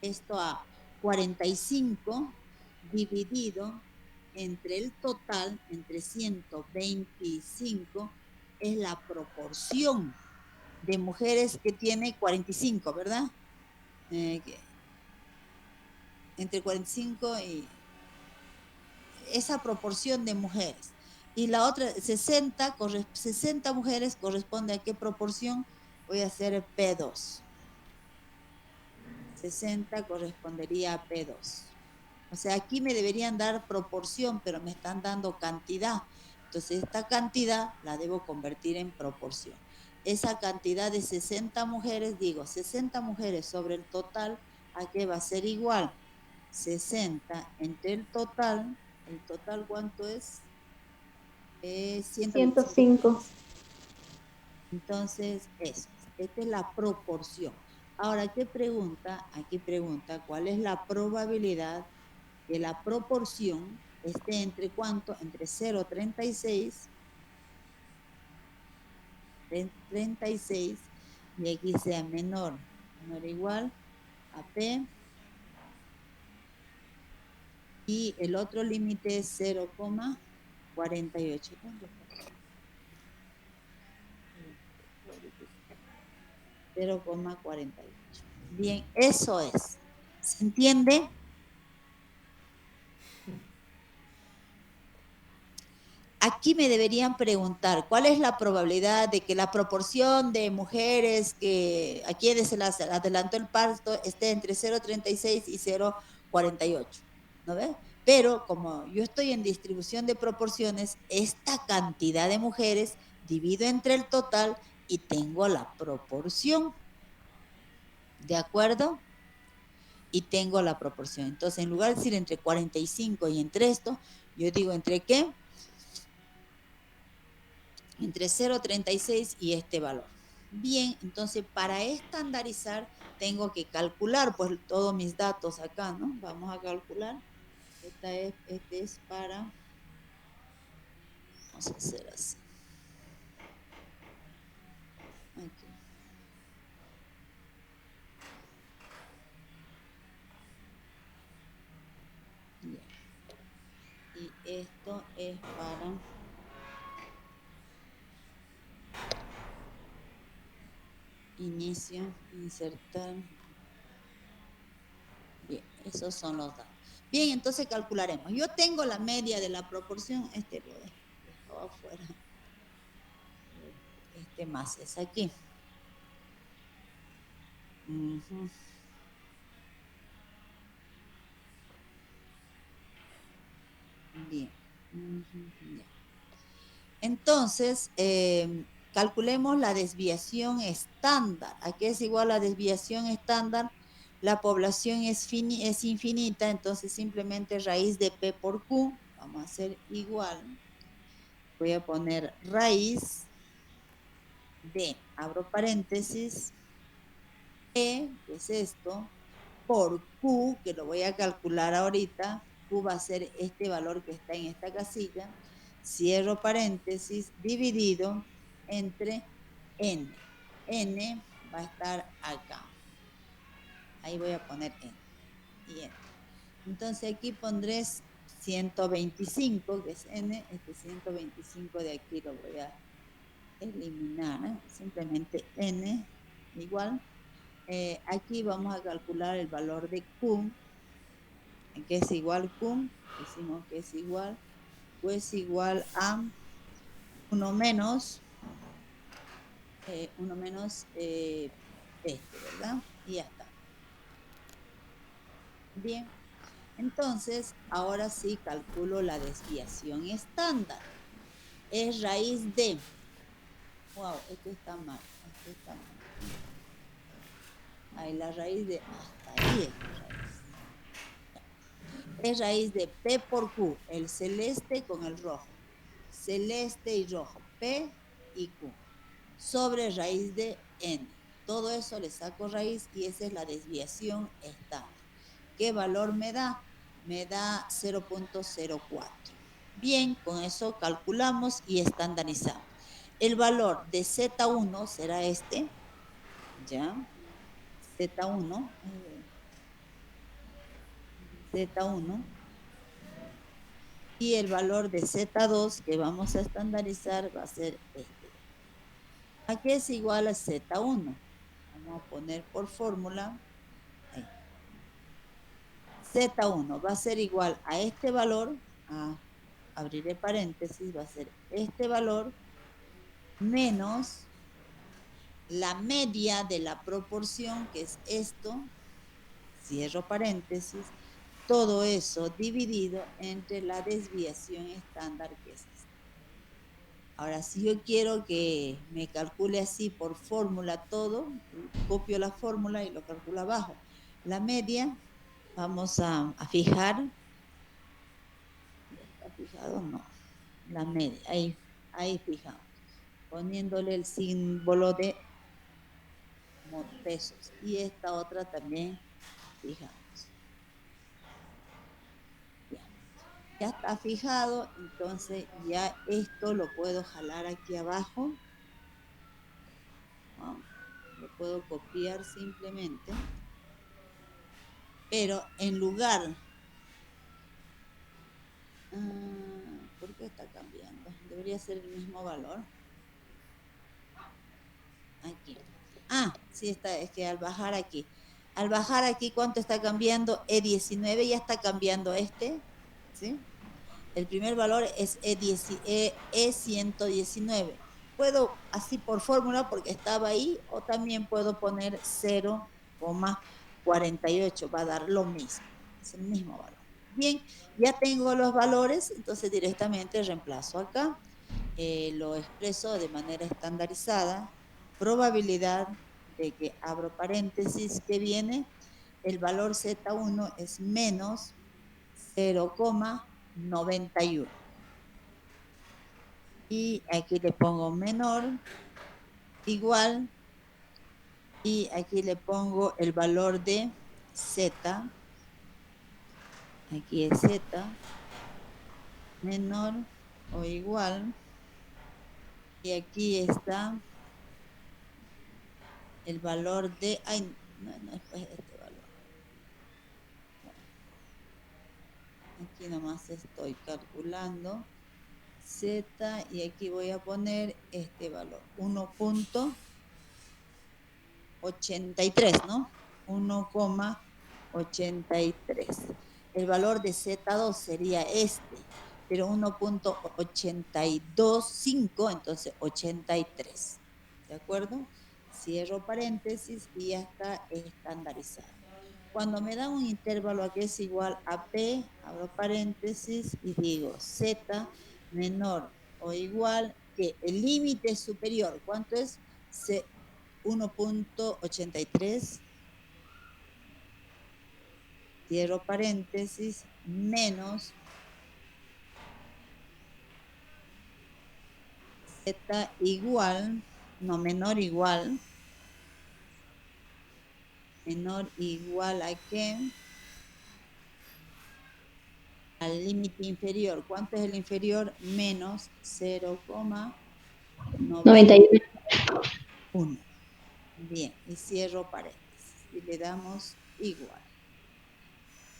esto a 45 dividido entre el total, entre 125, es la proporción de mujeres que tiene 45, ¿verdad? Entre 45 y esa proporción de mujeres. Y la otra, 60 mujeres corresponde a qué proporción? Voy a hacer P2. 60 correspondería a P2. O sea, aquí me deberían dar proporción, pero me están dando cantidad. Entonces, esta cantidad la debo convertir en proporción. Esa cantidad de 60 mujeres, digo, 60 mujeres sobre el total, ¿a qué va a ser igual? 60 entre ¿el total cuánto es? 125 105. mujeres. Entonces, eso, esta es la proporción. Ahora, ¿qué pregunta? Aquí pregunta, ¿cuál es la probabilidad que la proporción esté entre cuánto? Entre 0,36 y aquí sea menor o igual a P y el otro límite es 0,48. ¿Dónde está? 0,48. Bien, eso es. ¿Se entiende? Aquí me deberían preguntar, ¿cuál es la probabilidad de que la proporción de mujeres que a quienes se les adelantó el parto esté entre 0,36 y 0,48? ¿No ves? Pero como yo estoy en distribución de proporciones, esta cantidad de mujeres divido entre el total y tengo la proporción. ¿De acuerdo? Y tengo la proporción. Entonces, en lugar de decir entre 45 y entre esto, yo digo entre qué? Entre 0,36 y este valor. Bien, entonces para estandarizar tengo que calcular pues todos mis datos acá, ¿no? Vamos a calcular. Este es para, vamos a hacer así. Aquí. Bien. Y esto es para inicio, insertar. Bien, esos son los datos. Bien, entonces calcularemos. Yo tengo la media de la proporción, este lo dejaba afuera. Este más es aquí. Uh-huh. Bien. Uh-huh. Ya. Entonces, calculemos la desviación estándar. ¿A qué es igual la desviación estándar? La población es infinita, entonces simplemente raíz de P por Q. Vamos a hacer igual. Voy a poner raíz de, abro paréntesis, P, que es esto, por Q, que lo voy a calcular ahorita. Q va a ser este valor que está en esta casilla. Cierro paréntesis, dividido entre N. N va a estar acá. Ahí voy a poner N. Y N. Entonces aquí pondré 125, que es N. Este 125 de aquí lo voy a eliminar. Simplemente N igual. Aquí vamos a calcular el valor de Q, que es igual Q, decimos que es igual, Q es igual a 1 menos, este, ¿verdad? Y ya está. Bien, entonces ahora sí calculo la desviación estándar. Es raíz de, wow, esto está mal, esto está mal. Ahí la raíz de, hasta ahí es la raíz. Es raíz de P por Q, el celeste con el rojo. Celeste y rojo, P y Q, sobre raíz de N. Todo eso le saco raíz y esa es la desviación estándar. ¿Qué valor me da? Me da 0,04. Bien, con eso calculamos y estandarizamos. El valor de Z1 será este, ¿ya? Z1, Z1, y el valor de Z2 que vamos a estandarizar va a ser este. ¿A qué es igual a Z1? Vamos a poner por fórmula. Ahí. Z1 va a ser igual a este valor, abriré paréntesis, va a ser este valor menos la media de la proporción, que es esto, cierro paréntesis, todo eso dividido entre la desviación estándar, que es esta. Ahora, si yo quiero que me calcule así por fórmula todo, copio la fórmula y lo calculo abajo. La media, vamos a fijar. ¿Está fijado? No. La media, ahí fijamos. Poniéndole el símbolo de como pesos. Y esta otra también fijamos. Ya está fijado, entonces ya esto lo puedo jalar aquí abajo, ¿no? Lo puedo copiar simplemente, pero en lugar, ¿por qué está cambiando? Debería ser el mismo valor. Aquí. Sí está, es que al bajar aquí, ¿cuánto está cambiando? E19 ya está cambiando este, ¿sí? El primer valor es E119. Puedo, así por fórmula, porque estaba ahí, o también puedo poner 0,48, va a dar lo mismo, es el mismo valor. Bien, ya tengo los valores, entonces directamente reemplazo acá, lo expreso de manera estandarizada, probabilidad de que, abro paréntesis, que viene, el valor Z1 es menos 0,91. Y aquí le pongo menor, igual, y aquí le pongo el valor de Z, aquí es Z, menor o igual, y aquí está el valor de, no es pues este valor. Aquí nomás estoy calculando Z y aquí voy a poner este valor, 1,83, ¿no? 1,83. El valor de Z2 sería este, pero 1,825, entonces 83. ¿De acuerdo? Cierro paréntesis y ya está estandarizado. Cuando me da un intervalo que es igual a P, abro paréntesis y digo Z menor o igual que el límite superior. ¿Cuánto es? 1,83, cierro paréntesis, menos Z igual, no, menor igual a qué? Al límite inferior. ¿Cuánto es el inferior? Menos 0,91. 91. Bien, y cierro paréntesis y le damos igual.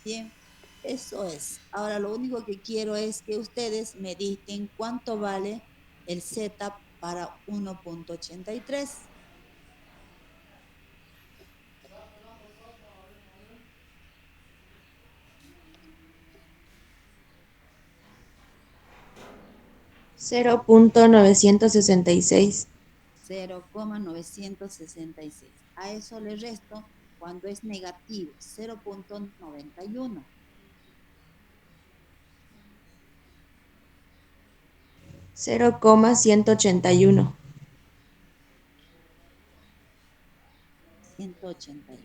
Bien, eso es. Ahora lo único que quiero es que ustedes me dicten cuánto vale el Z para 1,83. 0,966. 0,966. A eso le resto cuando es negativo, 0,91. 0,181. 181.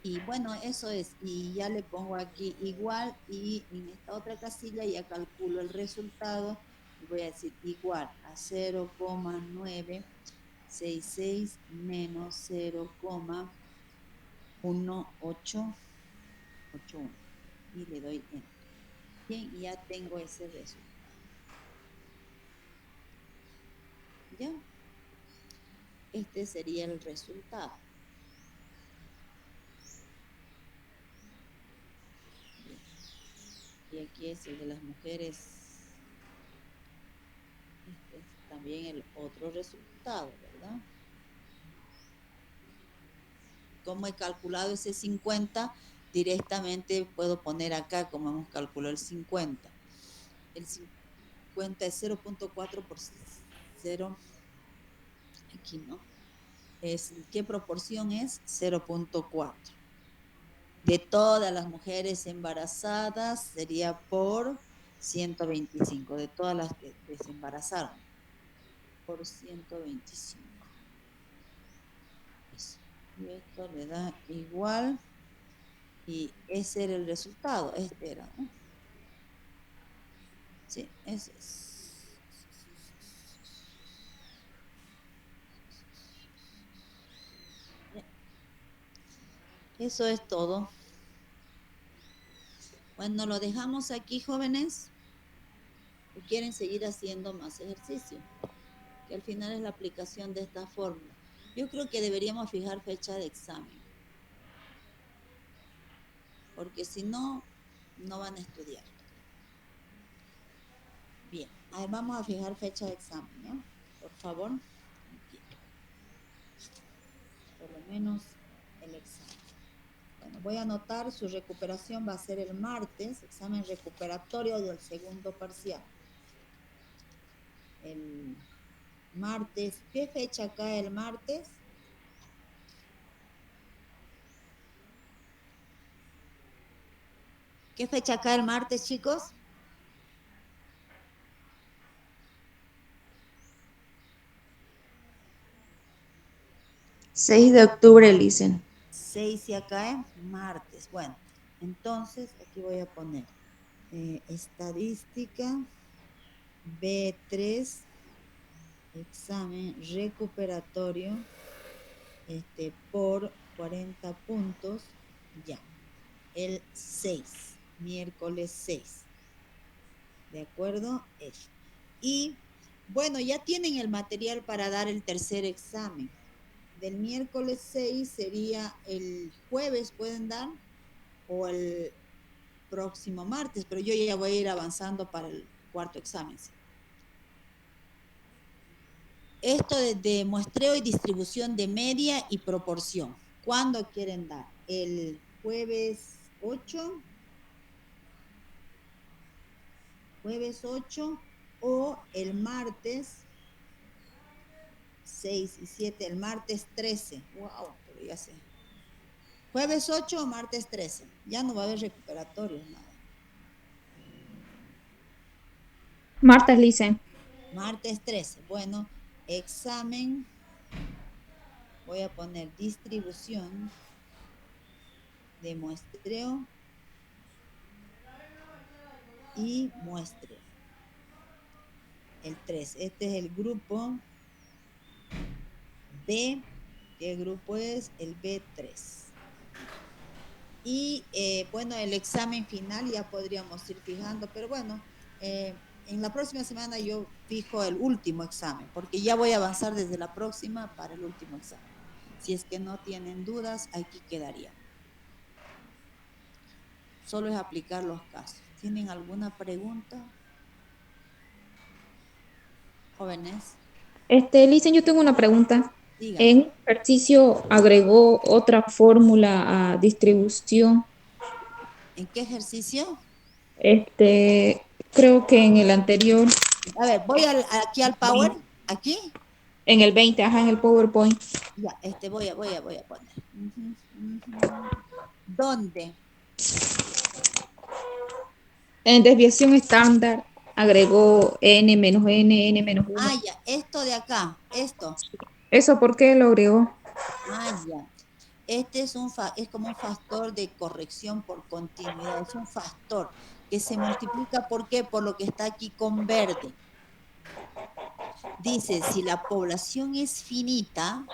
Y bueno, eso es. Y ya le pongo aquí igual y en esta otra casilla ya calculo el resultado. Y voy a decir igual a 0,966 menos 0,1881. Y le doy enter. Bien, y ya tengo ese resultado. ¿Ya? Este sería el resultado. Bien. Y aquí es el de las mujeres. Este es también el otro resultado, ¿verdad? Como he calculado ese 50, directamente puedo poner acá como hemos calculado el 50. El 50 es 0,4 por 0. Aquí no. ¿Qué proporción es? 0,4. De todas las mujeres embarazadas sería por 125. De todas las que desembarazaron por 125. Eso. Y esto le da igual. Y ese era el resultado. Este era, ¿no? Sí, ese es. Eso es todo. Bueno, lo dejamos aquí, jóvenes. ¿O quieren seguir haciendo más ejercicio? Que al final es la aplicación de esta fórmula. Yo creo que deberíamos fijar fecha de examen. Porque si no, no van a estudiar. Bien, a ver, vamos a fijar fecha de examen, ¿ya? Por favor. Aquí. Por lo menos el examen. Bueno, voy a anotar, su recuperación va a ser el martes, examen recuperatorio del segundo parcial. El martes, ¿qué fecha cae el martes? ¿Qué fecha cae el martes, chicos? 6 de octubre, Licen. 6 y acá es martes. Bueno, entonces aquí voy a poner estadística B3, examen recuperatorio por 40 puntos, ya, el 6, miércoles 6. ¿De acuerdo? Eso. Y bueno, ya tienen el material para dar el tercer examen. Del miércoles 6 sería el jueves, pueden dar, o el próximo martes, pero yo ya voy a ir avanzando para el cuarto examen. ¿Sí? Esto de muestreo y distribución de media y proporción. ¿Cuándo quieren dar? ¿El jueves 8? ¿Jueves 8 o el martes 6 y 7, el martes 13? ¡Wow! Pero ya sé. ¿Jueves 8 o martes 13? Ya no va a haber recuperatorios, nada. Martes, Licen. Martes 13. Bueno, examen. Voy a poner distribución de muestreo y muestreo. El 3. Este es el grupo B. ¿Qué grupo es? El B3. Y bueno, el examen final ya podríamos ir fijando, pero bueno, en la próxima semana yo fijo el último examen, porque ya voy a avanzar desde la próxima para el último examen. Si es que no tienen dudas, aquí quedaría. Solo es aplicar los casos. ¿Tienen alguna pregunta? Jóvenes, Licen, yo tengo una pregunta. díganme. En ejercicio agregó otra fórmula a distribución. ¿En qué ejercicio? Creo que en el anterior, A ver, voy aquí al Power. ¿Aquí? en el 20, ajá, en el PowerPoint. Ya, voy a poner. ¿Dónde? En desviación estándar agregó n-n-1. Ah, ya, esto de acá, esto. ¿Eso por qué lo agregó? Ah, ya. Este es como un factor de corrección por continuidad. Es un factor que se multiplica, ¿por qué? Por lo que está aquí con verde. Dice, si la población es finita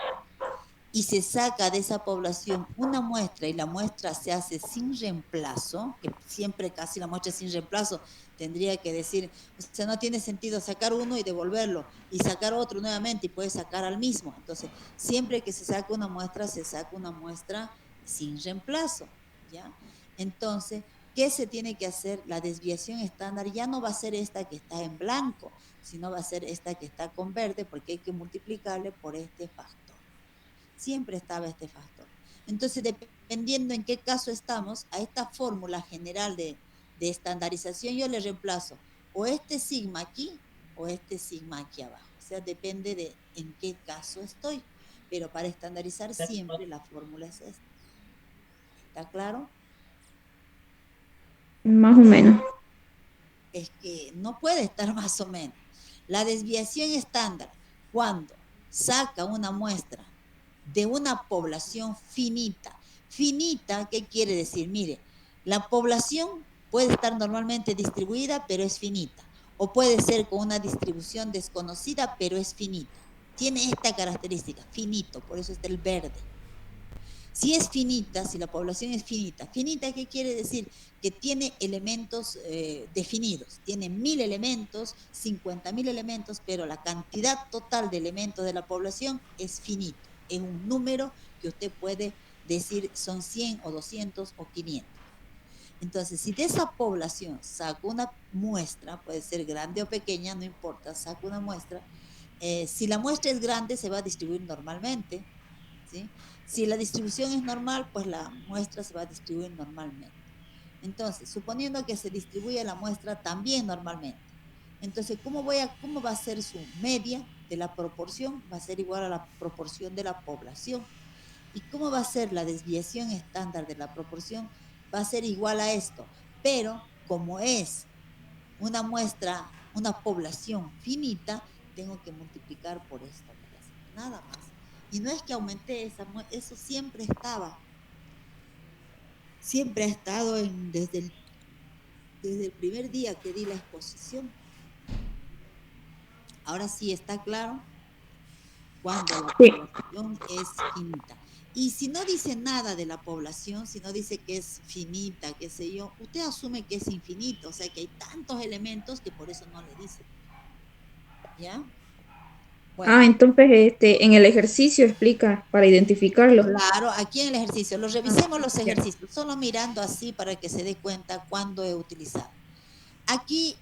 y se saca de esa población una muestra y la muestra se hace sin reemplazo, que siempre casi la muestra es sin reemplazo, tendría que decir, o sea, no tiene sentido sacar uno y devolverlo y sacar otro nuevamente y puedes sacar al mismo. Entonces, siempre que se saca una muestra, se saca una muestra sin reemplazo, ¿ya? Entonces, ¿qué se tiene que hacer? La desviación estándar ya no va a ser esta que está en blanco, sino va a ser esta que está con verde porque hay que multiplicarle por este factor. Siempre estaba este factor. Entonces, dependiendo en qué caso estamos, a esta fórmula general de estandarización yo le reemplazo o este sigma aquí o este sigma aquí abajo. O sea, depende de en qué caso estoy. Pero para estandarizar siempre la fórmula es esta. ¿Está claro? Más o menos. Es que no puede estar más o menos. La desviación estándar, cuando saca una muestra de una población finita. Finita, ¿qué quiere decir? Mire, la población puede estar normalmente distribuida, pero es finita. O puede ser con una distribución desconocida, pero es finita. Tiene esta característica, finito, por eso está el verde. Si es finita, si la población es finita, finita, ¿qué quiere decir? Que tiene elementos definidos, tiene 1000 elementos, 50.000 elementos, pero la cantidad total de elementos de la población es finito, es un número que usted puede decir son 100 o 200 o 500. Entonces, si de esa población saco una muestra, puede ser grande o pequeña, no importa, saco una muestra, si la muestra es grande, se va a distribuir normalmente, ¿sí? Si la distribución es normal, pues la muestra se va a distribuir normalmente. Entonces, suponiendo que se distribuye la muestra también normalmente, entonces, ¿cómo va a ser su media de la proporción? Va a ser igual a la proporción de la población. ¿Y cómo va a ser la desviación estándar de la proporción? Va a ser igual a esto, pero como es una muestra, una población finita, tengo que multiplicar por esta operación, nada más. Y no es que aumente eso siempre ha estado desde el primer día que di la exposición. Ahora sí está claro cuando la Sí. población es finita. Y si no dice nada de la población, si no dice que es finita, qué sé yo, usted asume que es infinito, o sea que hay tantos elementos que por eso no le dice. ¿Ya? Bueno, Ah, entonces en el ejercicio explica para identificarlo. claro, aquí en el ejercicio, Ah, revisemos los ya. ejercicios, solo mirando así para que se dé cuenta cuándo he utilizado. Aquí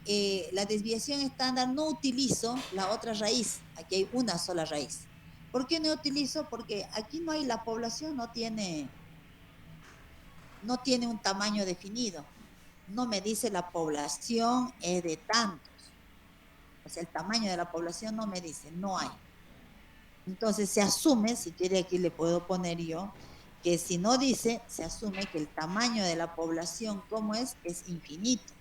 la desviación estándar no utilizo la otra raíz, aquí hay una sola raíz. ¿Por qué no utilizo? Porque aquí no hay la población, no tiene un tamaño definido. No me dice la población es de tantos. O sea, el tamaño de la población no me dice, no hay. Entonces se asume, si quiere aquí le puedo poner yo, que si no dice, se asume que el tamaño de la población, ¿cómo es infinito.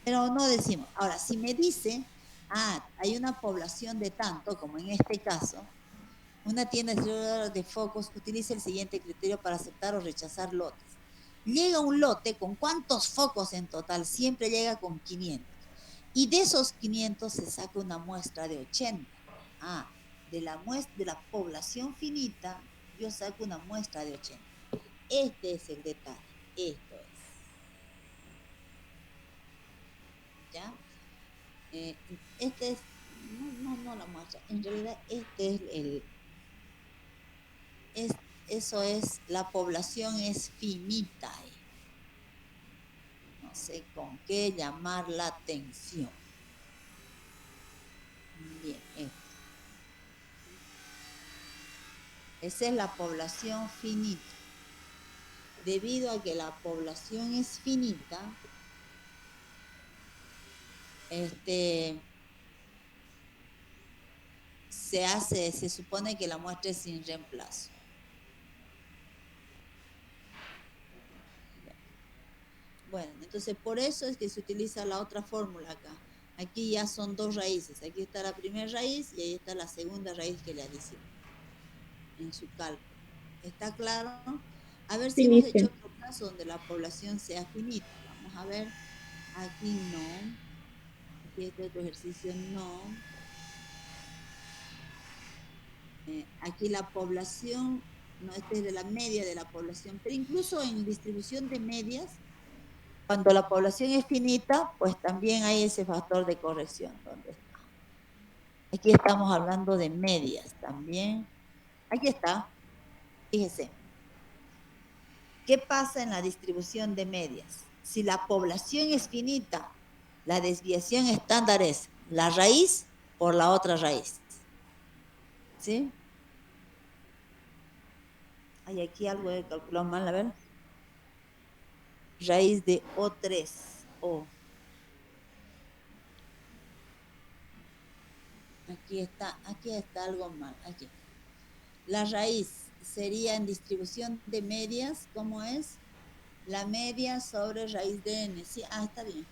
Pero no decimos. Ahora, si me dice, hay una población de tanto, como en este caso, una tienda de focos utiliza el siguiente criterio para aceptar o rechazar lotes. Llega un lote con ¿cuántos focos en total? Siempre llega con 500. Y de esos 500 se saca una muestra de 80. De la población finita, yo saco una muestra de 80. Este es el detalle. Esto es. ¿Ya? Eh, este es, no la muestra. En realidad, este es es, eso es, la población es finita. No sé con qué llamar la atención. Bien, esa es la población finita. Debido a que la población es finita, se supone que la muestra es sin reemplazo. Bueno, entonces por eso es que se utiliza la otra fórmula acá. Aquí ya son dos raíces. Aquí está la primera raíz y ahí está la segunda raíz que le adiciono en su cálculo. ¿Está claro? A ver si Sí, hemos mister. hecho otro caso donde la población sea finita. Vamos a ver. Aquí no. Aquí este otro ejercicio no. Aquí la población, no, este es de la media de la población, pero incluso en distribución de medias, cuando la población es finita, pues también hay ese factor de corrección. ¿Dónde está? Aquí estamos hablando de medias también. Aquí está. Fíjese. ¿Qué pasa en la distribución de medias? Si la población es finita, la desviación estándar es la raíz por la otra raíz. ¿Sí? Hay aquí algo de calculado mal, a ver. Raíz de O3. O. Aquí está algo mal. Aquí. La raíz sería en distribución de medias, ¿cómo es? La media sobre raíz de n. ¿Sí? Está bien.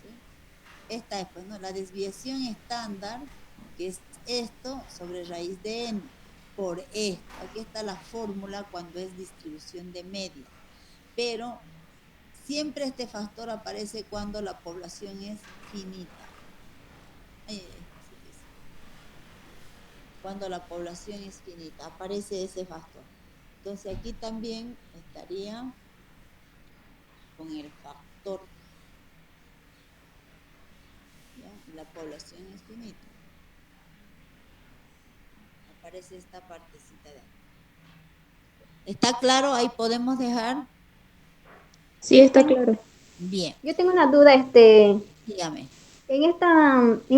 ¿Sí? Esta es, pues, ¿no? La desviación estándar, que es esto sobre raíz de n, por esto. Aquí está la fórmula cuando es distribución de medias. Pero siempre este factor aparece cuando la población es finita. Ay, cuando la población es finita, aparece ese factor. Entonces aquí también estaría con el factor, ¿ya? La población es finita. Aparece esta partecita de ahí. ¿Está claro? Ahí podemos dejar. Sí, está claro. Bien, Yo tengo una duda, dígame. en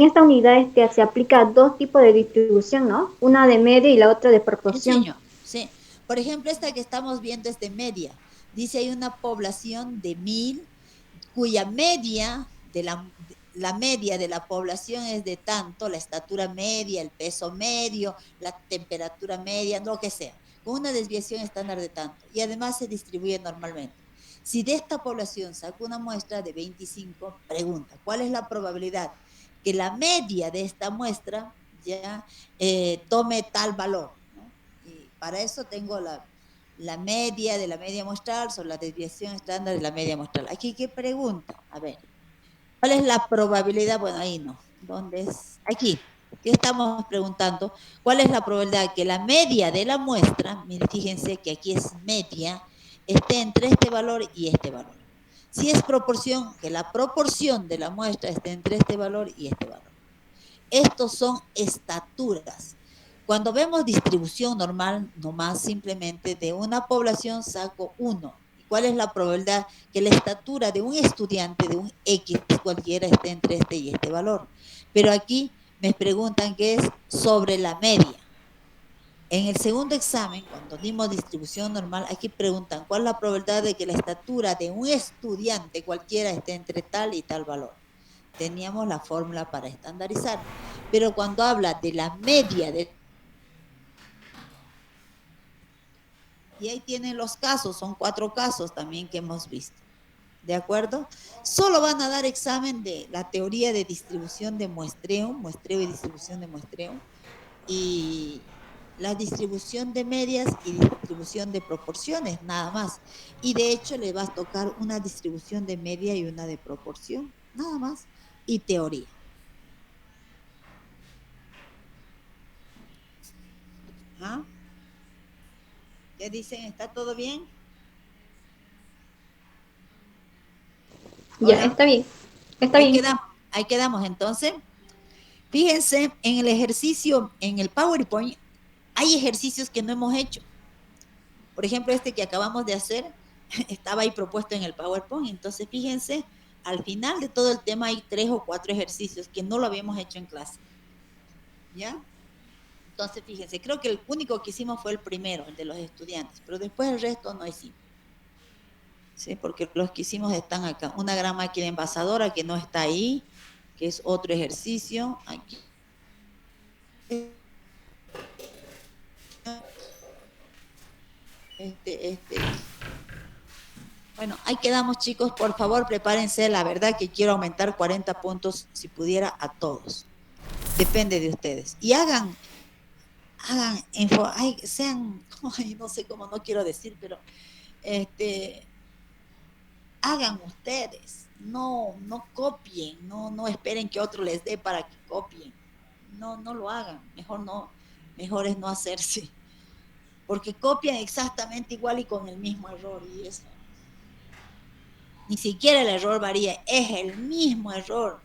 esta unidad se aplica dos tipos de distribución, ¿no? Una de media y la otra de proporción. Enseño, sí. Por ejemplo, esta que estamos viendo es de media. Dice hay una población de 1000 cuya media la media de la población es de tanto, la estatura media, el peso medio, la temperatura media, lo que sea, con una desviación estándar de tanto. Y además se distribuye normalmente. Si de esta población saco una muestra de 25, pregunta, ¿cuál es la probabilidad que la media de esta muestra ya tome tal valor? ¿No? Y para eso tengo la media de la media muestral sobre la desviación estándar de la media muestral. Aquí, ¿qué pregunta? A ver, ¿cuál es la probabilidad? Bueno, ahí no. ¿Dónde es? Aquí. ¿Qué estamos preguntando? ¿Cuál es la probabilidad que la media de la muestra, miren, fíjense que aquí es media, esté entre este valor y este valor? Si es proporción, que la proporción de la muestra esté entre este valor y este valor. Estos son estaturas. Cuando vemos distribución normal, nomás simplemente de una población saco 1. ¿Cuál es la probabilidad que la estatura de un estudiante de un X cualquiera esté entre este y este valor? Pero aquí me preguntan qué es sobre la media. En el segundo examen, cuando dimos distribución normal, aquí preguntan cuál es la probabilidad de que la estatura de un estudiante cualquiera esté entre tal y tal valor. Teníamos la fórmula para estandarizar. Pero cuando habla de la media de... Y ahí tienen los casos, son 4 casos también que hemos visto. ¿De acuerdo? Solo van a dar examen de la teoría de distribución de muestreo, muestreo y distribución de muestreo, y la distribución de medias y distribución de proporciones, nada más. Y de hecho le va a tocar una distribución de media y una de proporción, nada más, y teoría. ¿Ah? ¿Qué dicen? ¿Está todo bien? Ya, Hola. está bien. Está Ahí bien. quedamos, ahí quedamos. Entonces, fíjense, en el ejercicio, en el PowerPoint, hay ejercicios que no hemos hecho. Por ejemplo, este que acabamos de hacer estaba ahí propuesto en el PowerPoint. Entonces, fíjense, al final de todo el tema hay 3 o 4 ejercicios que no lo habíamos hecho en clase. ¿Ya? Entonces, fíjense, creo que el único que hicimos fue el primero, el de los estudiantes, pero después el resto no hicimos. ¿Sí? Porque los que hicimos están acá. Una gran máquina envasadora que no está ahí, que es otro ejercicio. Aquí. Bueno, ahí quedamos, chicos. Por favor, prepárense. La verdad que quiero aumentar 40 puntos, si pudiera, a todos. Depende de ustedes. Y hagan sean, no sé cómo, no quiero decir, pero hagan ustedes. No copien, no esperen que otro les dé para que copien. No lo hagan. Mejor es no hacerse. Porque copian exactamente igual y con el mismo error, y eso ni siquiera el error varía, es el mismo error,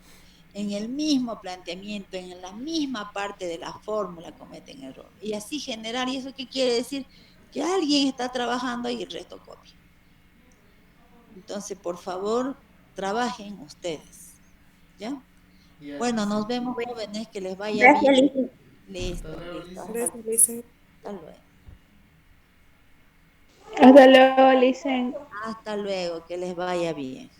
en el mismo planteamiento, en la misma parte de la fórmula cometen error. Y así generar, ¿y eso qué quiere decir? Que alguien está trabajando y el resto copia. Entonces, por favor, trabajen ustedes. ¿Ya? Bueno, nos vemos, jóvenes, que les vaya Gracias, bien. Lizy. Listo. Gracias, Lisa. Hasta luego. Hasta luego, Lisa. Hasta luego, que les vaya bien.